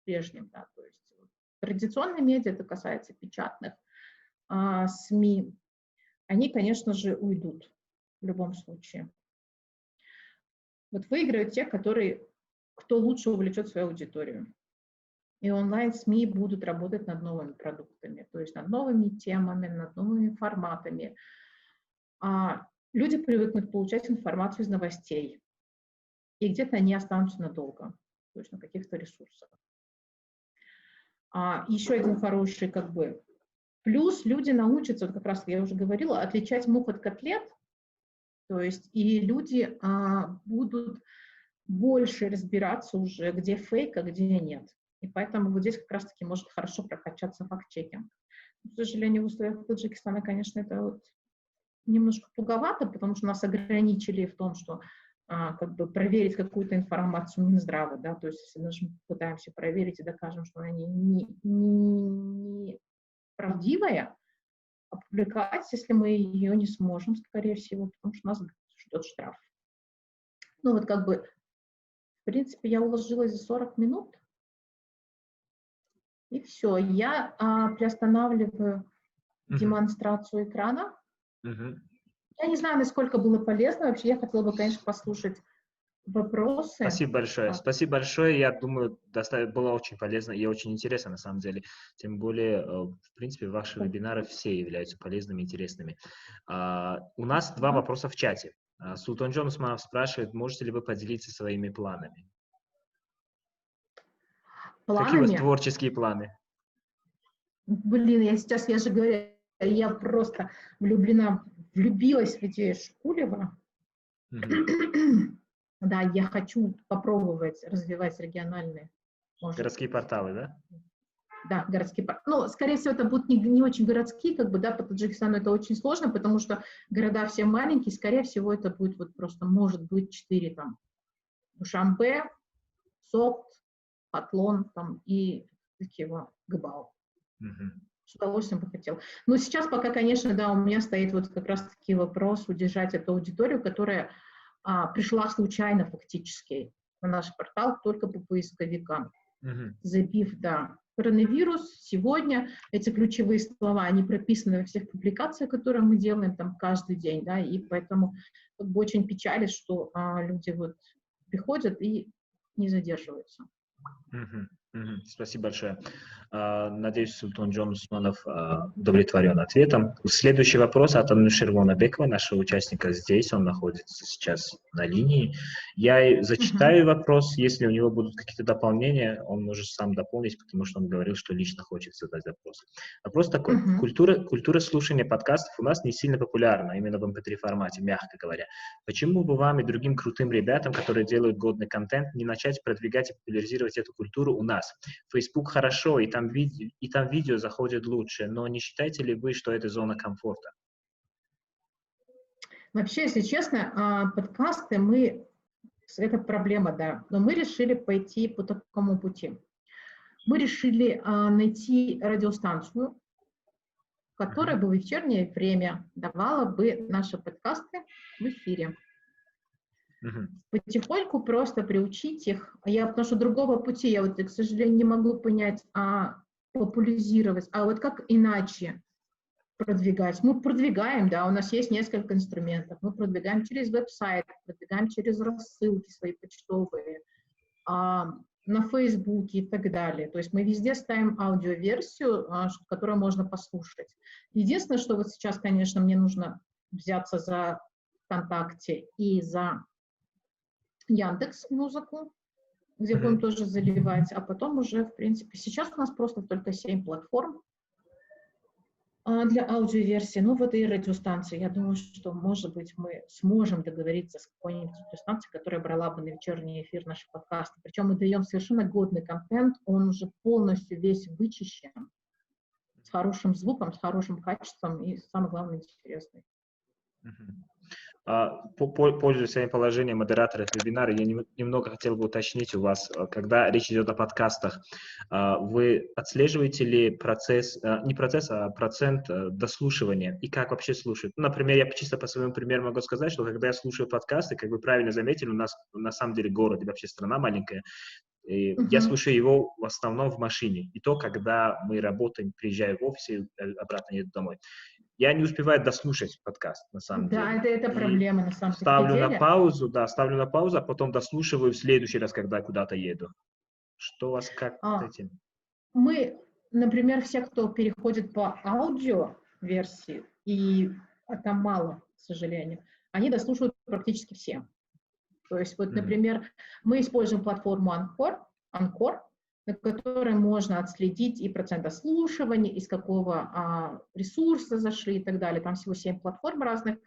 прежним. Да, то есть традиционные медиа, это касается печатных СМИ, они, конечно же, уйдут в любом случае. Вот выиграют те, кто лучше увлечет свою аудиторию. И онлайн-СМИ будут работать над новыми продуктами, то есть над новыми темами, над новыми форматами. Люди привыкнут получать информацию из новостей, и где-то они останутся надолго, то есть на каких-то ресурсах. Еще один хороший как бы плюс, люди научатся, вот как раз я уже говорила, отличать мух от котлет, то есть и люди будут больше разбираться уже, где фейк, а где нет. И поэтому вот здесь как раз-таки может хорошо прокачаться факт-чекинг. К сожалению, в условиях Таджикистана, конечно, это вот немножко туговато, потому что нас ограничили в том, что как бы проверить какую-то информацию Минздрава, да, то есть если мы пытаемся проверить и докажем, что она не правдивая, опубликовать, если мы ее не сможем, скорее всего, потому что нас ждет штраф. Ну вот как бы, в принципе, я уложилась за 40 минут, и все. Я приостанавливаю демонстрацию экрана. Я не знаю, насколько было полезно. Вообще, я хотела бы, конечно, послушать вопросы. Спасибо большое. Спасибо большое. Я думаю, было очень полезно и очень интересно, на самом деле. Тем более, в принципе, ваши вебинары все являются полезными и интересными. У нас 2 вопроса в чате. Султанжон Усманов спрашивает, можете ли вы поделиться своими планами? Какие у вас творческие планы? Блин, я же говорю, я просто влюбилась в идею Шкулева. Да, я хочу попробовать развивать региональные. Городские порталы, да? Да, городские порталы. Ну, скорее всего, это будут не очень городские, как бы, да, по Таджикистану это очень сложно, потому что города все маленькие, скорее всего, это будет вот просто, может быть, 4 там. Душанбе, Сокт, Атлон там и такие Габал. С удовольствием бы хотел. Но сейчас пока, конечно, да, у меня стоит вот как раз-таки вопрос удержать эту аудиторию, которая пришла случайно фактически на наш портал только по поисковикам. Забив, да, коронавирус, сегодня, эти ключевые слова, они прописаны во всех публикациях, которые мы делаем там каждый день, да, и поэтому как бы очень печалит, что люди вот приходят и не задерживаются. Спасибо большое. Надеюсь, Султанжон Усманов удовлетворен ответом. Следующий вопрос от Анушер Вонабекова, нашего участника здесь. Он находится сейчас на линии. Я зачитаю вопрос. Если у него будут какие-то дополнения, он может сам дополнить, потому что он говорил, что лично хочет задать вопрос. Вопрос такой. Культура слушания подкастов у нас не сильно популярна, именно в MP3 формате, мягко говоря. Почему бы вам и другим крутым ребятам, которые делают годный контент, не начать продвигать и популяризировать эту культуру у нас? Facebook хорошо, и там видео заходит лучше, но не считаете ли вы, что это зона комфорта? Вообще, если честно, подкасты это проблема, да, но мы решили пойти по такому пути. Мы решили найти радиостанцию, которая бы в вечернее время давала бы наши подкасты в эфире. Потихоньку просто приучить их. Потому что другого пути я вот, к сожалению, не могу понять, популяризировать, вот как иначе продвигать. Мы продвигаем, да, у нас есть несколько инструментов. Мы продвигаем через веб-сайт, продвигаем через рассылки свои почтовые, на Фейсбуке и так далее. То есть мы везде ставим аудиоверсию, которую можно послушать. Единственное, что вот сейчас, конечно, мне нужно взяться за ВКонтакте и за Яндекс.Музыку, где будем тоже заливать, а потом уже, в принципе, сейчас у нас просто только 7 платформ для аудиоверсии, в этой радиостанции. Я думаю, что, может быть, мы сможем договориться с какой-нибудь радиостанцией, которая брала бы на вечерний эфир наши подкасты. Причем мы даем совершенно годный контент, он уже полностью весь вычищен, с хорошим звуком, с хорошим качеством и, самое главное, интересный. Пользуясь своим положением модератора вебинара, я немного хотел бы уточнить у вас, когда речь идет о подкастах, вы отслеживаете ли процент дослушивания и как вообще слушают? Например, я чисто по своему примеру могу сказать, что когда я слушаю подкасты, как вы правильно заметили, у нас на самом деле город и вообще страна маленькая, и я слушаю его в основном в машине. И то, когда мы работаем, приезжаю в офис и обратно еду домой. Я не успеваю дослушать подкаст, на самом деле. Да, это проблема, на самом деле. Ставлю на паузу, а потом дослушиваю в следующий раз, когда куда-то еду. Что у вас как с этим? Мы, например, все, кто переходит по аудиоверсии, и там мало, к сожалению, они дослушивают практически все. То есть, вот, например, мы используем платформу Anchor, на которой можно отследить и процент ослушивания, из какого ресурса зашли и так далее. Там всего 7 платформ разных.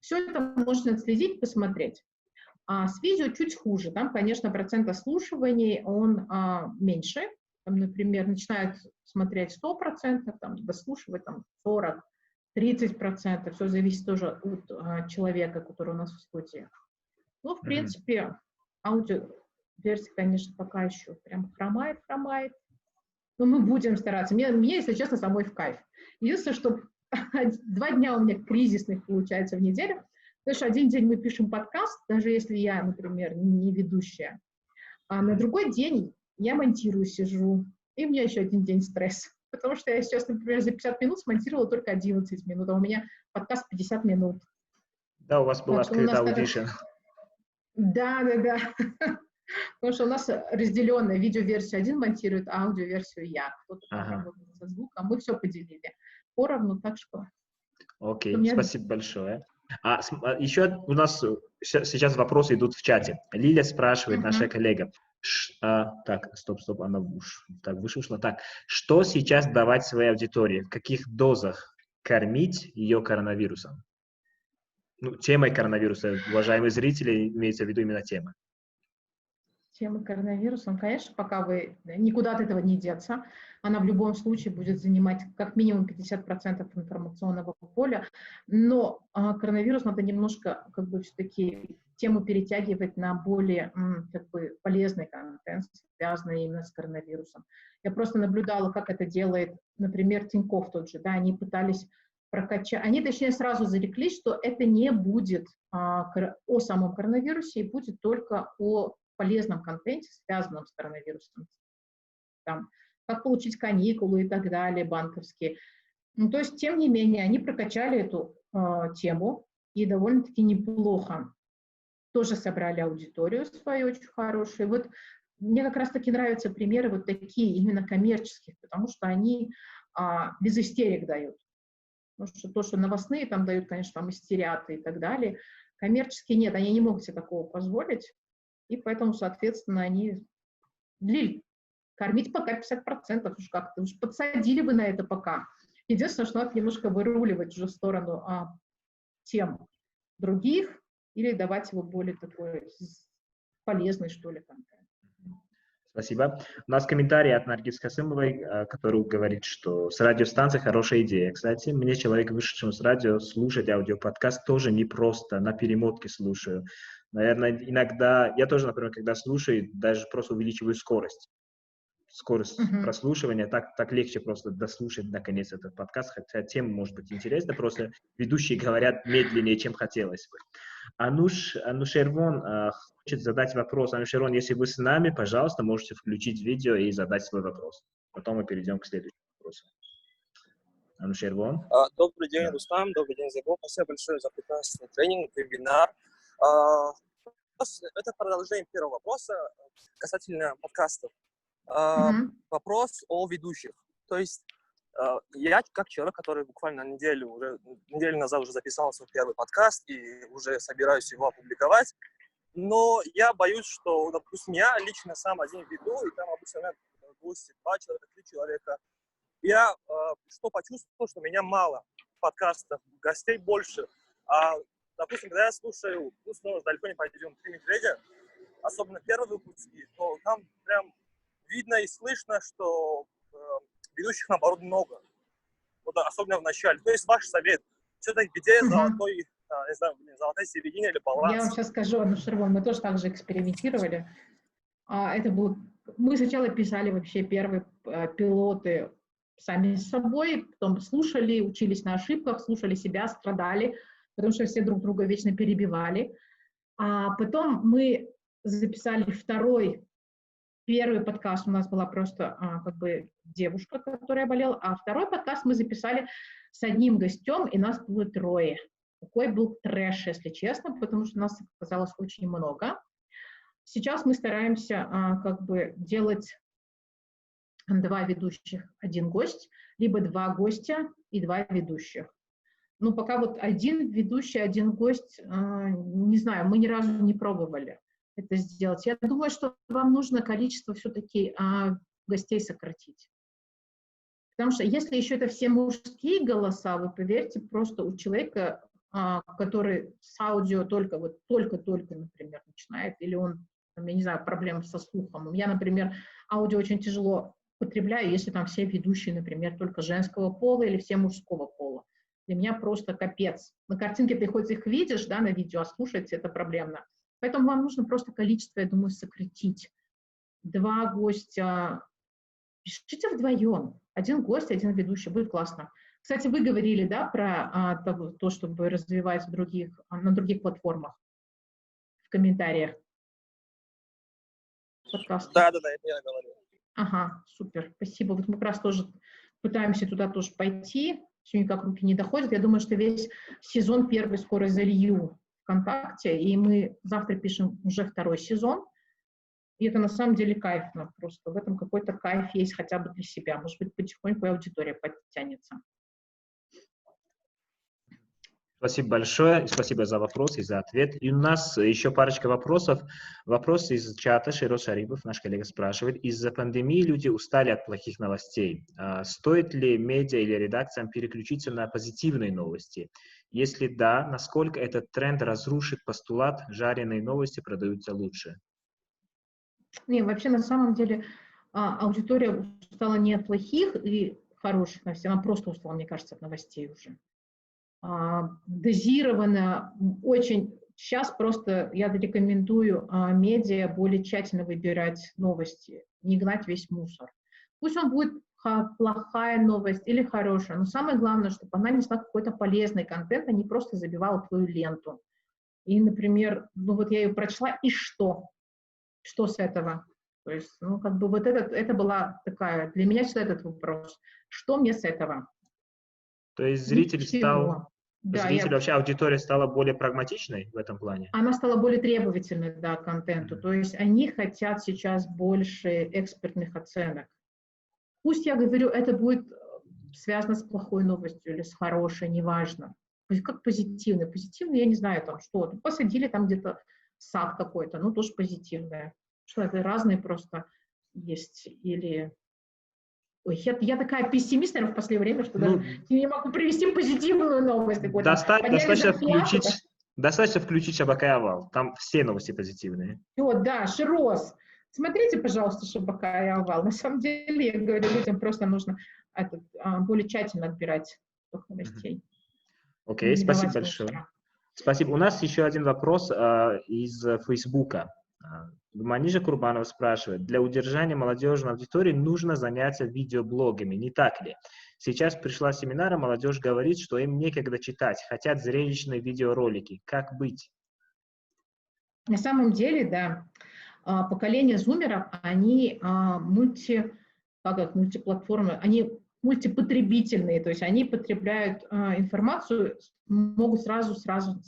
Все это можно отследить, посмотреть. А с видео чуть хуже. Там, конечно, процент ослушиваний, он меньше. Там, например, начинают смотреть 100%, там, дослушивать там, 40%, 30%. Все зависит тоже от человека, который у нас в студии. Ну, в принципе, аудиоверсия, конечно, пока еще прям хромает. Но мы будем стараться. Мне, если честно, самой в кайф. Единственное, что 2 дня у меня кризисных получается в неделю, потому что один день мы пишем подкаст, даже если я, например, не ведущая, а на другой день я монтирую, сижу, и у меня еще один день стресс. Потому что я сейчас, например, за 50 минут смонтировала только 11 минут, а у меня подкаст 50 минут. Да, у вас была открыта аудишн. Да. Потому что у нас разделенная видеоверсию один монтирует, а аудиоверсию я. Кто-то работает со звуком, мы все поделили поровну, так что... Окей, спасибо большое. Еще у нас сейчас вопросы идут в чате. Лиля спрашивает, наша коллега. Так, стоп, она так вышла. Так, что сейчас давать своей аудитории? В каких дозах кормить ее коронавирусом? Ну, темой коронавируса, уважаемые зрители, имеется в виду именно тема. Тема коронавирусом, конечно, пока вы никуда от этого не деться. Она в любом случае будет занимать как минимум 50% информационного поля. Но коронавирус надо немножко как бы все-таки тему перетягивать на более как бы полезный контент, связанный именно с коронавирусом. Я просто наблюдала, как это делает, например, Тинькофф тот же, да, они пытались прокачать, они, точнее, сразу зареклись, что это не будет о самом коронавирусе, и будет только о полезном контенте, связанном с коронавирусом. Там, как получить каникулы и так далее, банковские. Ну, то есть, тем не менее, они прокачали эту тему, и довольно-таки неплохо. Тоже собрали аудиторию свою очень хорошую. Вот мне как раз-таки нравятся примеры вот такие, именно коммерческих, потому что они без истерик дают. Потому что то, что новостные там дают, конечно, там истерят и так далее, коммерческие нет, они не могут себе такого позволить. И поэтому, соответственно, они кормить пока 50%, уж как-то уж подсадили бы на это пока. Единственное, что надо немножко выруливать уже в сторону тем других или давать его более такой полезный, что ли, контент. Спасибо. У нас комментарий от Наргиз Касымовой, который говорит, что с радиостанцией хорошая идея. Кстати, мне, человеку, вышедшему с радио, слушать аудиоподкаст тоже непросто, на перемотке слушаю. Наверное, иногда, я тоже, например, когда слушаю, даже просто увеличиваю скорость прослушивания, так легче просто дослушать, наконец, этот подкаст, хотя тема может быть интересна, просто ведущие говорят медленнее, чем хотелось бы. Анушервон хочет задать вопрос. Анушервон, если вы с нами, пожалуйста, можете включить видео и задать свой вопрос. Потом мы перейдем к следующему вопросу. Анушервон. Добрый день, Рустам. Добрый день, Забо. Спасибо большое за прекрасный тренинг, вебинар. Это продолжение первого вопроса касательно подкастов. Вопрос о ведущих. То есть я, как человек, который буквально неделю назад уже записал свой первый подкаст и уже собираюсь его опубликовать, но я боюсь, что, допустим, я лично сам один веду, и там обычно гости 2 человека, 3 человека. Я что почувствовал, что меня мало подкастов, гостей больше. Допустим, когда я слушаю, снова далеко не пойдем, Три медведя, особенно первые выпуски, то там прям видно и слышно, что ведущих, наоборот, много. Вот, особенно в начале. То есть ваш совет. Все-таки где золотой, не знаю, золотая середина или баланс? Я вам сейчас скажу, Анушервон, мы тоже так же экспериментировали. Мы сначала писали вообще первые пилоты сами с собой, потом слушали, учились на ошибках, слушали себя, страдали, потому что все друг друга вечно перебивали. А потом мы записали первый подкаст у нас была просто как бы девушка, которая болела, а второй подкаст мы записали с одним гостем, и нас было 3. Такой был трэш, если честно, потому что нас оказалось очень много. Сейчас мы стараемся как бы делать 2 ведущих, 1 гость, либо 2 гостя и 2 ведущих. Но пока вот 1 ведущий, 1 гость, не знаю, мы ни разу не пробовали. это сделать. Я думаю, что вам нужно количество все-таки гостей сократить. Потому что если еще это все мужские голоса, вы поверьте, просто у человека, который с аудио только-только, например, начинает, или он, там, я не знаю, проблемы со слухом. Я, например, аудио очень тяжело потребляю, если там все ведущие, например, только женского пола или все мужского пола. Для меня просто капец. На картинке ты хоть их видишь, да, на видео, а слушать это проблемно. Поэтому вам нужно просто количество, я думаю, сократить. 2 гостя. Пишите вдвоем. 1 гость, 1 ведущий. Будет классно. Кстати, вы говорили, да, про то, чтобы развивать на других платформах в комментариях подкаста. Да, это я говорю. Ага, супер, спасибо. Вот мы как раз тоже пытаемся туда тоже пойти. Все никак руки не доходят. Я думаю, что весь сезон 1 скоро залью ВКонтакте, и мы завтра пишем уже 2 сезон. И это на самом деле кайфно. Просто в этом какой-то кайф есть хотя бы для себя. Может быть, потихоньку и аудитория подтянется. Спасибо большое, спасибо за вопрос и за ответ. И у нас еще парочка вопросов. Вопрос из чата. Широт Шарипов, наш коллега, спрашивает. Из-за пандемии люди устали от плохих новостей. Стоит ли медиа или редакциям переключиться на позитивные новости? Если да, насколько этот тренд разрушит постулат «жареные новости продаются лучше»? Не, вообще на самом деле аудитория устала не от плохих и хороших новостей, она просто устала, мне кажется, от новостей уже. Дозировано очень. Сейчас просто я рекомендую медиа более тщательно выбирать новости, не гнать весь мусор. Пусть он будет плохая новость или хорошая, но самое главное, чтобы она несла какой-то полезный контент, а не просто забивала твою ленту. И, например, ну вот я ее прочла, и что? Что с этого? То есть, ну, как бы вот это была такая, для меня всегда этот вопрос. Что мне с этого? То есть зритель Ничего. Да, вообще аудитория стала более прагматичной в этом плане? Она стала более требовательной, да, к контенту. То есть они хотят сейчас больше экспертных оценок. Пусть, я говорю, это будет связано с плохой новостью или с хорошей, неважно. Как позитивный. Позитивный, я не знаю, там что. Посадили там где-то сад какой-то, ну, тоже позитивное. Что это разные просто есть. Или... Ой, я такая пессимист, наверное, в последнее время, что даже не могу привести позитивную новость. Достаточно включить Шабака и Авал. Там все новости позитивные. Вот, да, Широс. Смотрите, пожалуйста, Шабака и Авал. На самом деле, я говорю, людям просто нужно более тщательно отбирать новостей. Окей, спасибо большое. Спасибо. У нас еще один вопрос из Фейсбука. Манижа Курбанова спрашивает. Для удержания молодежной аудитории нужно заняться видеоблогами, не так ли? Сейчас пришла семинар, молодежь говорит, что им некогда читать, хотят зрелищные видеоролики. Как быть? На самом деле, да. Поколение зумеров, они мультиплатформы, они мультипотребительные, то есть они потребляют информацию, могут сразу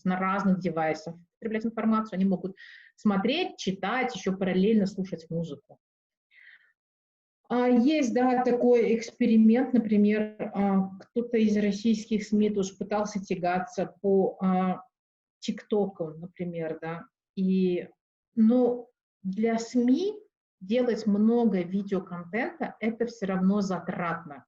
на разных девайсах потреблять информацию, они могут смотреть, читать, еще параллельно слушать музыку. Есть, да, такой эксперимент, например, кто-то из российских СМИ тоже пытался тягаться по ТикТоку, например, да, но для СМИ делать много видеоконтента – это все равно затратно.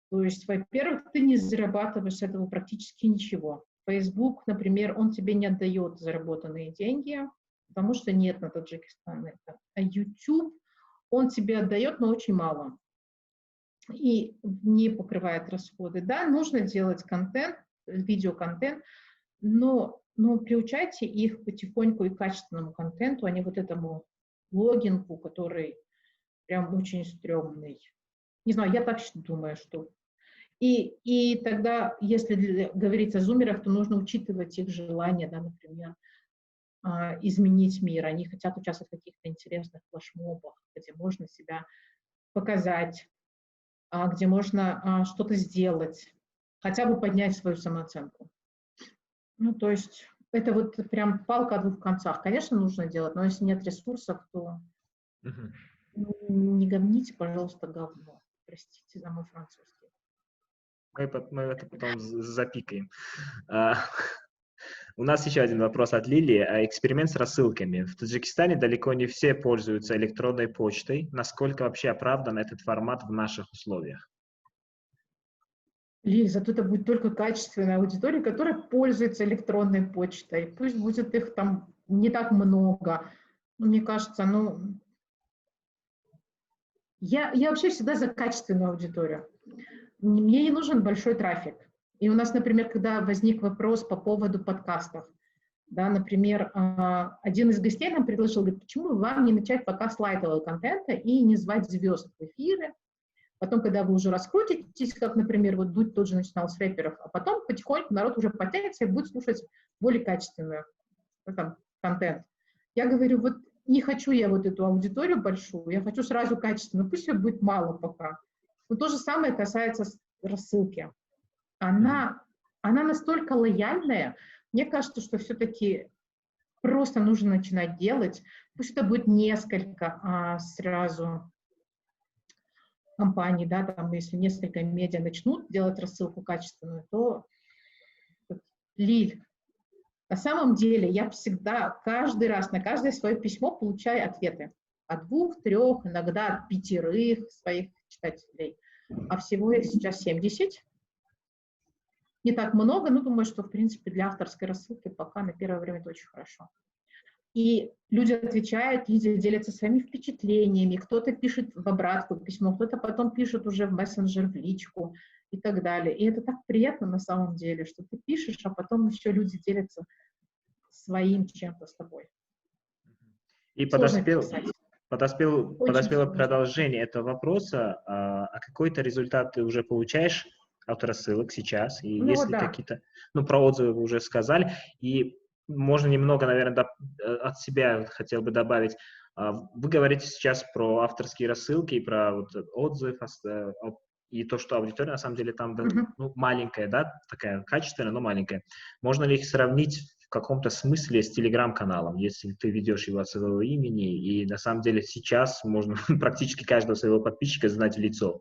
То есть, во-первых, ты не зарабатываешь с этого практически ничего. Facebook, например, он тебе не отдает заработанные деньги, потому что нет на Таджикистане. А YouTube, он тебе отдает, но очень мало. И не покрывает расходы. Да, нужно делать контент, видеоконтент, но приучайте их потихоньку и к качественному контенту, а не вот этому блогингу, который прям очень стрёмный. Не знаю, я так думаю, что... И тогда, если говорить о зумерах, то нужно учитывать их желание, да, например, изменить мир. Они хотят участвовать в каких-то интересных флешмобах, где можно себя показать, где можно что-то сделать, хотя бы поднять свою самооценку. Ну, то есть это вот прям палка о двух концах. Конечно, нужно делать, но если нет ресурсов, то не говните, пожалуйста, говно. Простите за мой французский. Мы это потом запикаем. У нас еще один вопрос от Лилии. Эксперимент с рассылками. В Таджикистане далеко не все пользуются электронной почтой. Насколько вообще оправдан этот формат в наших условиях? Лиль, зато это будет только качественная аудитория, которая пользуется электронной почтой. Пусть будет их там не так много. Мне кажется, я вообще всегда за качественную аудиторию. Мне не нужен большой трафик. И у нас, например, когда возник вопрос по поводу подкастов, да, например, один из гостей нам предложил, говорит, почему бы вам не начать пока с лайтового контента и не звать звезд в эфиры. Потом, когда вы уже раскрутитесь, как, например, вот Дудь тоже начинал с рэперов, а потом потихоньку народ уже подтянется и будет слушать более качественный контент. Я говорю, вот не хочу я вот эту аудиторию большую, я хочу сразу качественную, пусть ее будет мало пока. Но то же самое касается рассылки. Она настолько лояльная, мне кажется, что все-таки просто нужно начинать делать. Пусть это будет несколько сразу компаний, да, там, если несколько медиа начнут делать рассылку качественную, то Лиль, на самом деле я всегда, каждый раз, на каждое свое письмо получаю ответы. От 2, 3, иногда от 5 своих читателей. А всего их сейчас 70. Не так много, но думаю, что, в принципе, для авторской рассылки пока на первое время это очень хорошо. И люди отвечают, люди делятся своими впечатлениями, кто-то пишет в обратку письмо, кто-то потом пишет уже в мессенджер, в личку и так далее. И это так приятно на самом деле, что ты пишешь, а потом еще люди делятся своим чем-то с тобой. И подоспело продолжение этого вопроса. А какой-то результат ты уже получаешь авторассылок сейчас? И если какие-то, про отзывы вы уже сказали, и можно немного, наверное, от себя хотел бы добавить. Вы говорите сейчас про авторские рассылки и про отзыв, и то, что аудитория, на самом деле, там маленькая, да, такая качественная, но маленькая. Можно ли их сравнить в каком-то смысле с телеграм-каналом, если ты ведешь его от своего имени, и на самом деле сейчас можно практически каждого своего подписчика знать в лицо.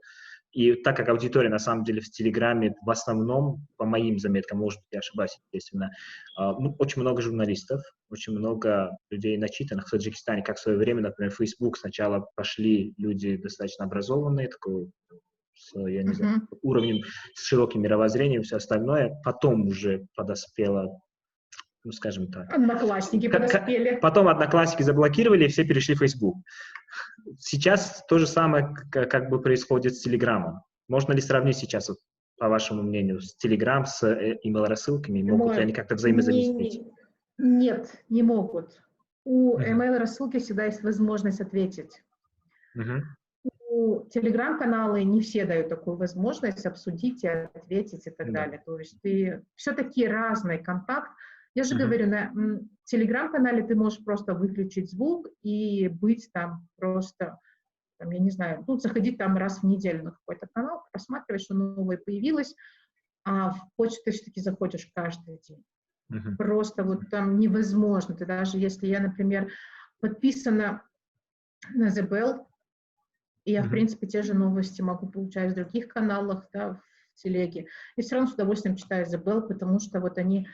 И так как аудитория, на самом деле, в Телеграме в основном, по моим заметкам, может быть, я ошибаюсь, естественно, очень много журналистов, очень много людей начитанных в Таджикистане, как в свое время, например, в Facebook сначала пошли люди достаточно образованные, такой, я не знаю, уровнем, с широким мировоззрением и все остальное, потом уже подоспело, скажем так. Одноклассники подоспели. Потом одноклассники заблокировали, и все перешли в Facebook. Сейчас то же самое как бы происходит с Телеграмом. Можно ли сравнить сейчас, по вашему мнению, с Телеграм, с email-рассылками? Могут ли они как-то взаимозаменить? Нет, не могут. У email-рассылки всегда есть возможность ответить. У Телеграм-каналы не все дают такую возможность обсудить и ответить и так далее. То есть ты все-таки разный контакт. Я же говорю, на Телеграм-канале ты можешь просто выключить звук и быть там просто, там, я не знаю, заходить там раз в неделю на какой-то канал, просматривать, что новое появилось, а в почту ты все-таки заходишь каждый день. Просто вот там невозможно. Ты даже если я, например, подписана на The Bell, и я, в принципе, те же новости могу получать в других каналах, да, в телеге, и все равно с удовольствием читаю The Bell, потому что вот они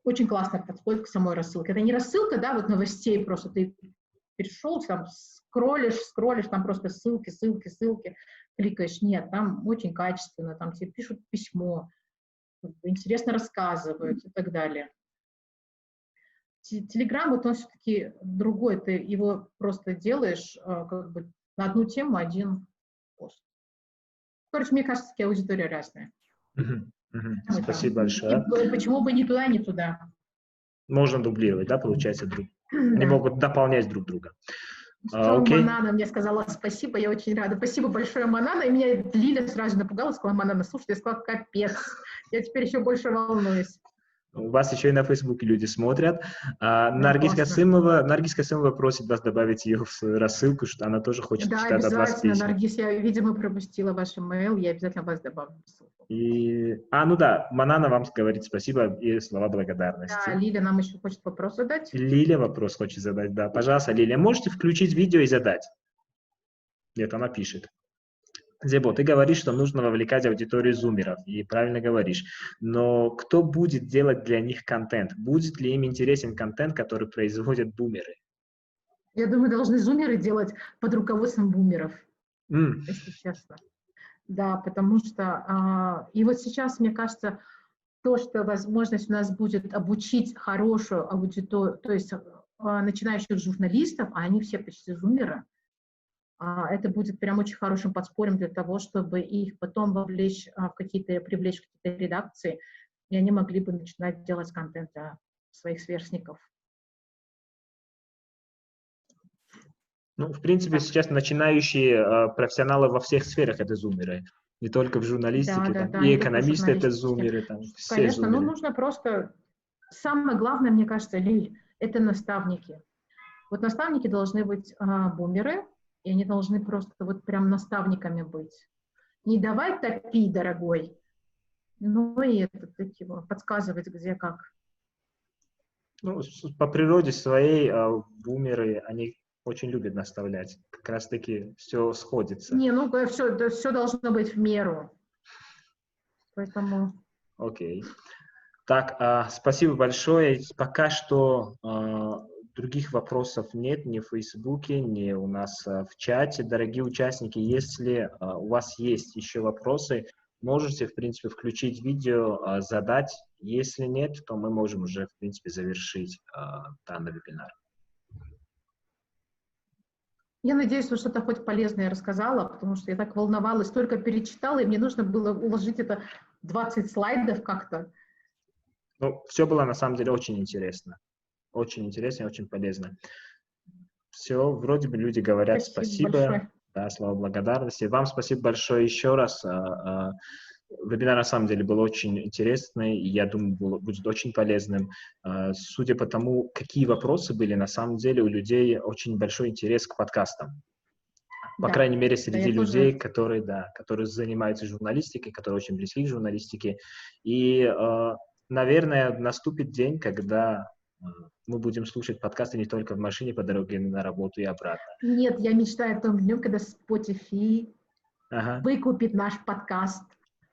очень классно подходит к самой рассылке. Это не рассылка, да, вот новостей просто ты перешел, там скроллишь, там просто ссылки, кликаешь. Нет, там очень качественно, там тебе пишут письмо, интересно рассказывают и так далее. Телеграм, вот он все-таки другой, ты его просто делаешь как бы на одну тему, один пост. Короче, мне кажется, такие аудитории разные. Спасибо большое. И почему бы ни туда, ни туда? Можно дублировать, да, получается, они могут дополнять друг друга. Манана мне сказала спасибо, я очень рада. Спасибо большое, Манана. И меня Лиля сразу напугала, сказала, Манана, слушай, я сказала, капец. Я теперь еще больше волнуюсь. У вас еще и на Фейсбуке люди смотрят. Наргиз Касымова просит вас добавить ее в свою рассылку, что она тоже хочет читать от вас письма. Да, Наргиз, я, видимо, пропустила ваш имейл, я обязательно вас добавлю в ссылку. Манана вам говорит спасибо и слова благодарности. Да, Лиля нам еще хочет вопрос задать. Лиля вопрос хочет задать, да. Пожалуйста, Лиля, можете включить видео и задать? Нет, она пишет. Зебо, ты говоришь, что нужно вовлекать аудиторию зумеров, и правильно говоришь. Но кто будет делать для них контент? Будет ли им интересен контент, который производят бумеры? Я думаю, должны зумеры делать под руководством бумеров, если честно. Да, потому что... и вот сейчас, мне кажется, то, что возможность у нас будет обучить хорошую аудиторию, то есть начинающих журналистов, а они все почти зумеры, это будет прям очень хорошим подспорьем для того, чтобы их потом вовлечь привлечь в какие-то редакции, и они могли бы начинать делать контент для своих сверстников. Ну, в принципе, сейчас начинающие профессионалы во всех сферах — это зумеры. Не только в журналистике, Да, и не только в экономисты — это журналистике. зумеры, там, все Конечно, зумеры. нужно просто... Самое главное, мне кажется, Лиль, это наставники. Вот наставники должны быть бумеры, и они должны просто вот прям наставниками быть. Не давай топи, дорогой, но и подсказывать, где как. Ну, по природе своей бумеры, они очень любят наставлять. Как раз-таки все сходится. Не, ну все должно быть в меру. Поэтому... Окей. Так, спасибо большое. Пока что других вопросов нет ни в Фейсбуке, ни у нас в чате. Дорогие участники, если у вас есть еще вопросы, можете, в принципе, включить видео, задать. Если нет, то мы можем уже, в принципе, завершить данный вебинар. Я надеюсь, что что-то хоть полезное рассказала, потому что я так волновалась, только перечитала, и мне нужно было уложить это 20 слайдов как-то. Ну, все было на самом деле очень интересно. Очень интересно и очень полезно. Все, вроде бы люди говорят спасибо. Да, слова благодарности. Вам спасибо большое еще раз. Вебинар на самом деле был очень интересный, и я думаю, будет очень полезным. Судя по тому, какие вопросы были, на самом деле у людей очень большой интерес к подкастам. По крайней мере, среди людей, которые занимаются журналистикой, которые очень близки к журналистике. И, наверное, наступит день, когда мы будем слушать подкасты не только в машине по дороге на работу и обратно. Нет, я мечтаю о том дне, когда Spotify выкупит наш подкаст,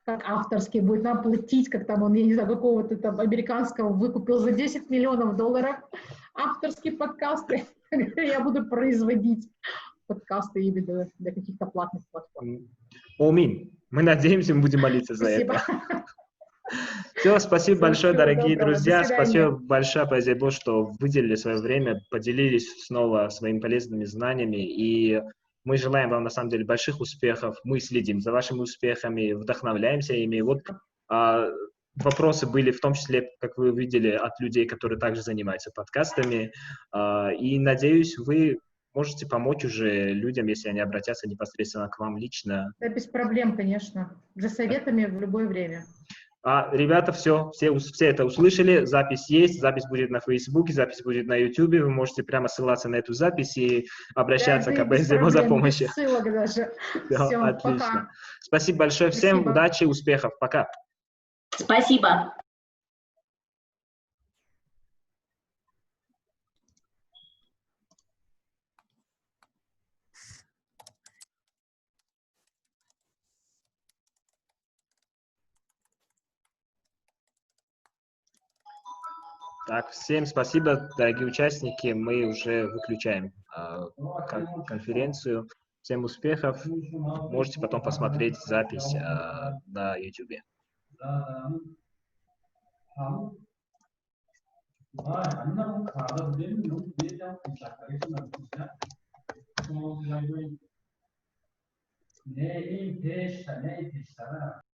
как авторский, будет нам платить, как там он, я не знаю, какого-то там американского выкупил за $10 миллионов авторские подкасты. Я буду производить подкасты именно для каких-то платных платформ. Аминь. Мы надеемся, мы будем молиться за это. Все, спасибо большое, дорогие друзья. Спасибо большое, Зебо, что выделили свое время, поделились снова своими полезными знаниями. И мы желаем вам, на самом деле, больших успехов. Мы следим за вашими успехами, вдохновляемся ими. Вот вопросы были в том числе, как вы увидели, от людей, которые также занимаются подкастами. И, надеюсь, вы можете помочь уже людям, если они обратятся непосредственно к вам лично. Да, без проблем, конечно. За советами в любое время. Ребята, все это услышали, запись есть, запись будет на Фейсбуке, запись будет на Ютубе, вы можете прямо ссылаться на эту запись и обращаться к АБЗМО за помощью. Без ссылок даже. Все, отлично. Пока. Спасибо большое всем, удачи, успехов, пока. Спасибо. Так, всем спасибо, дорогие участники. Мы уже выключаем конференцию. Всем успехов. Можете потом посмотреть запись на YouTube.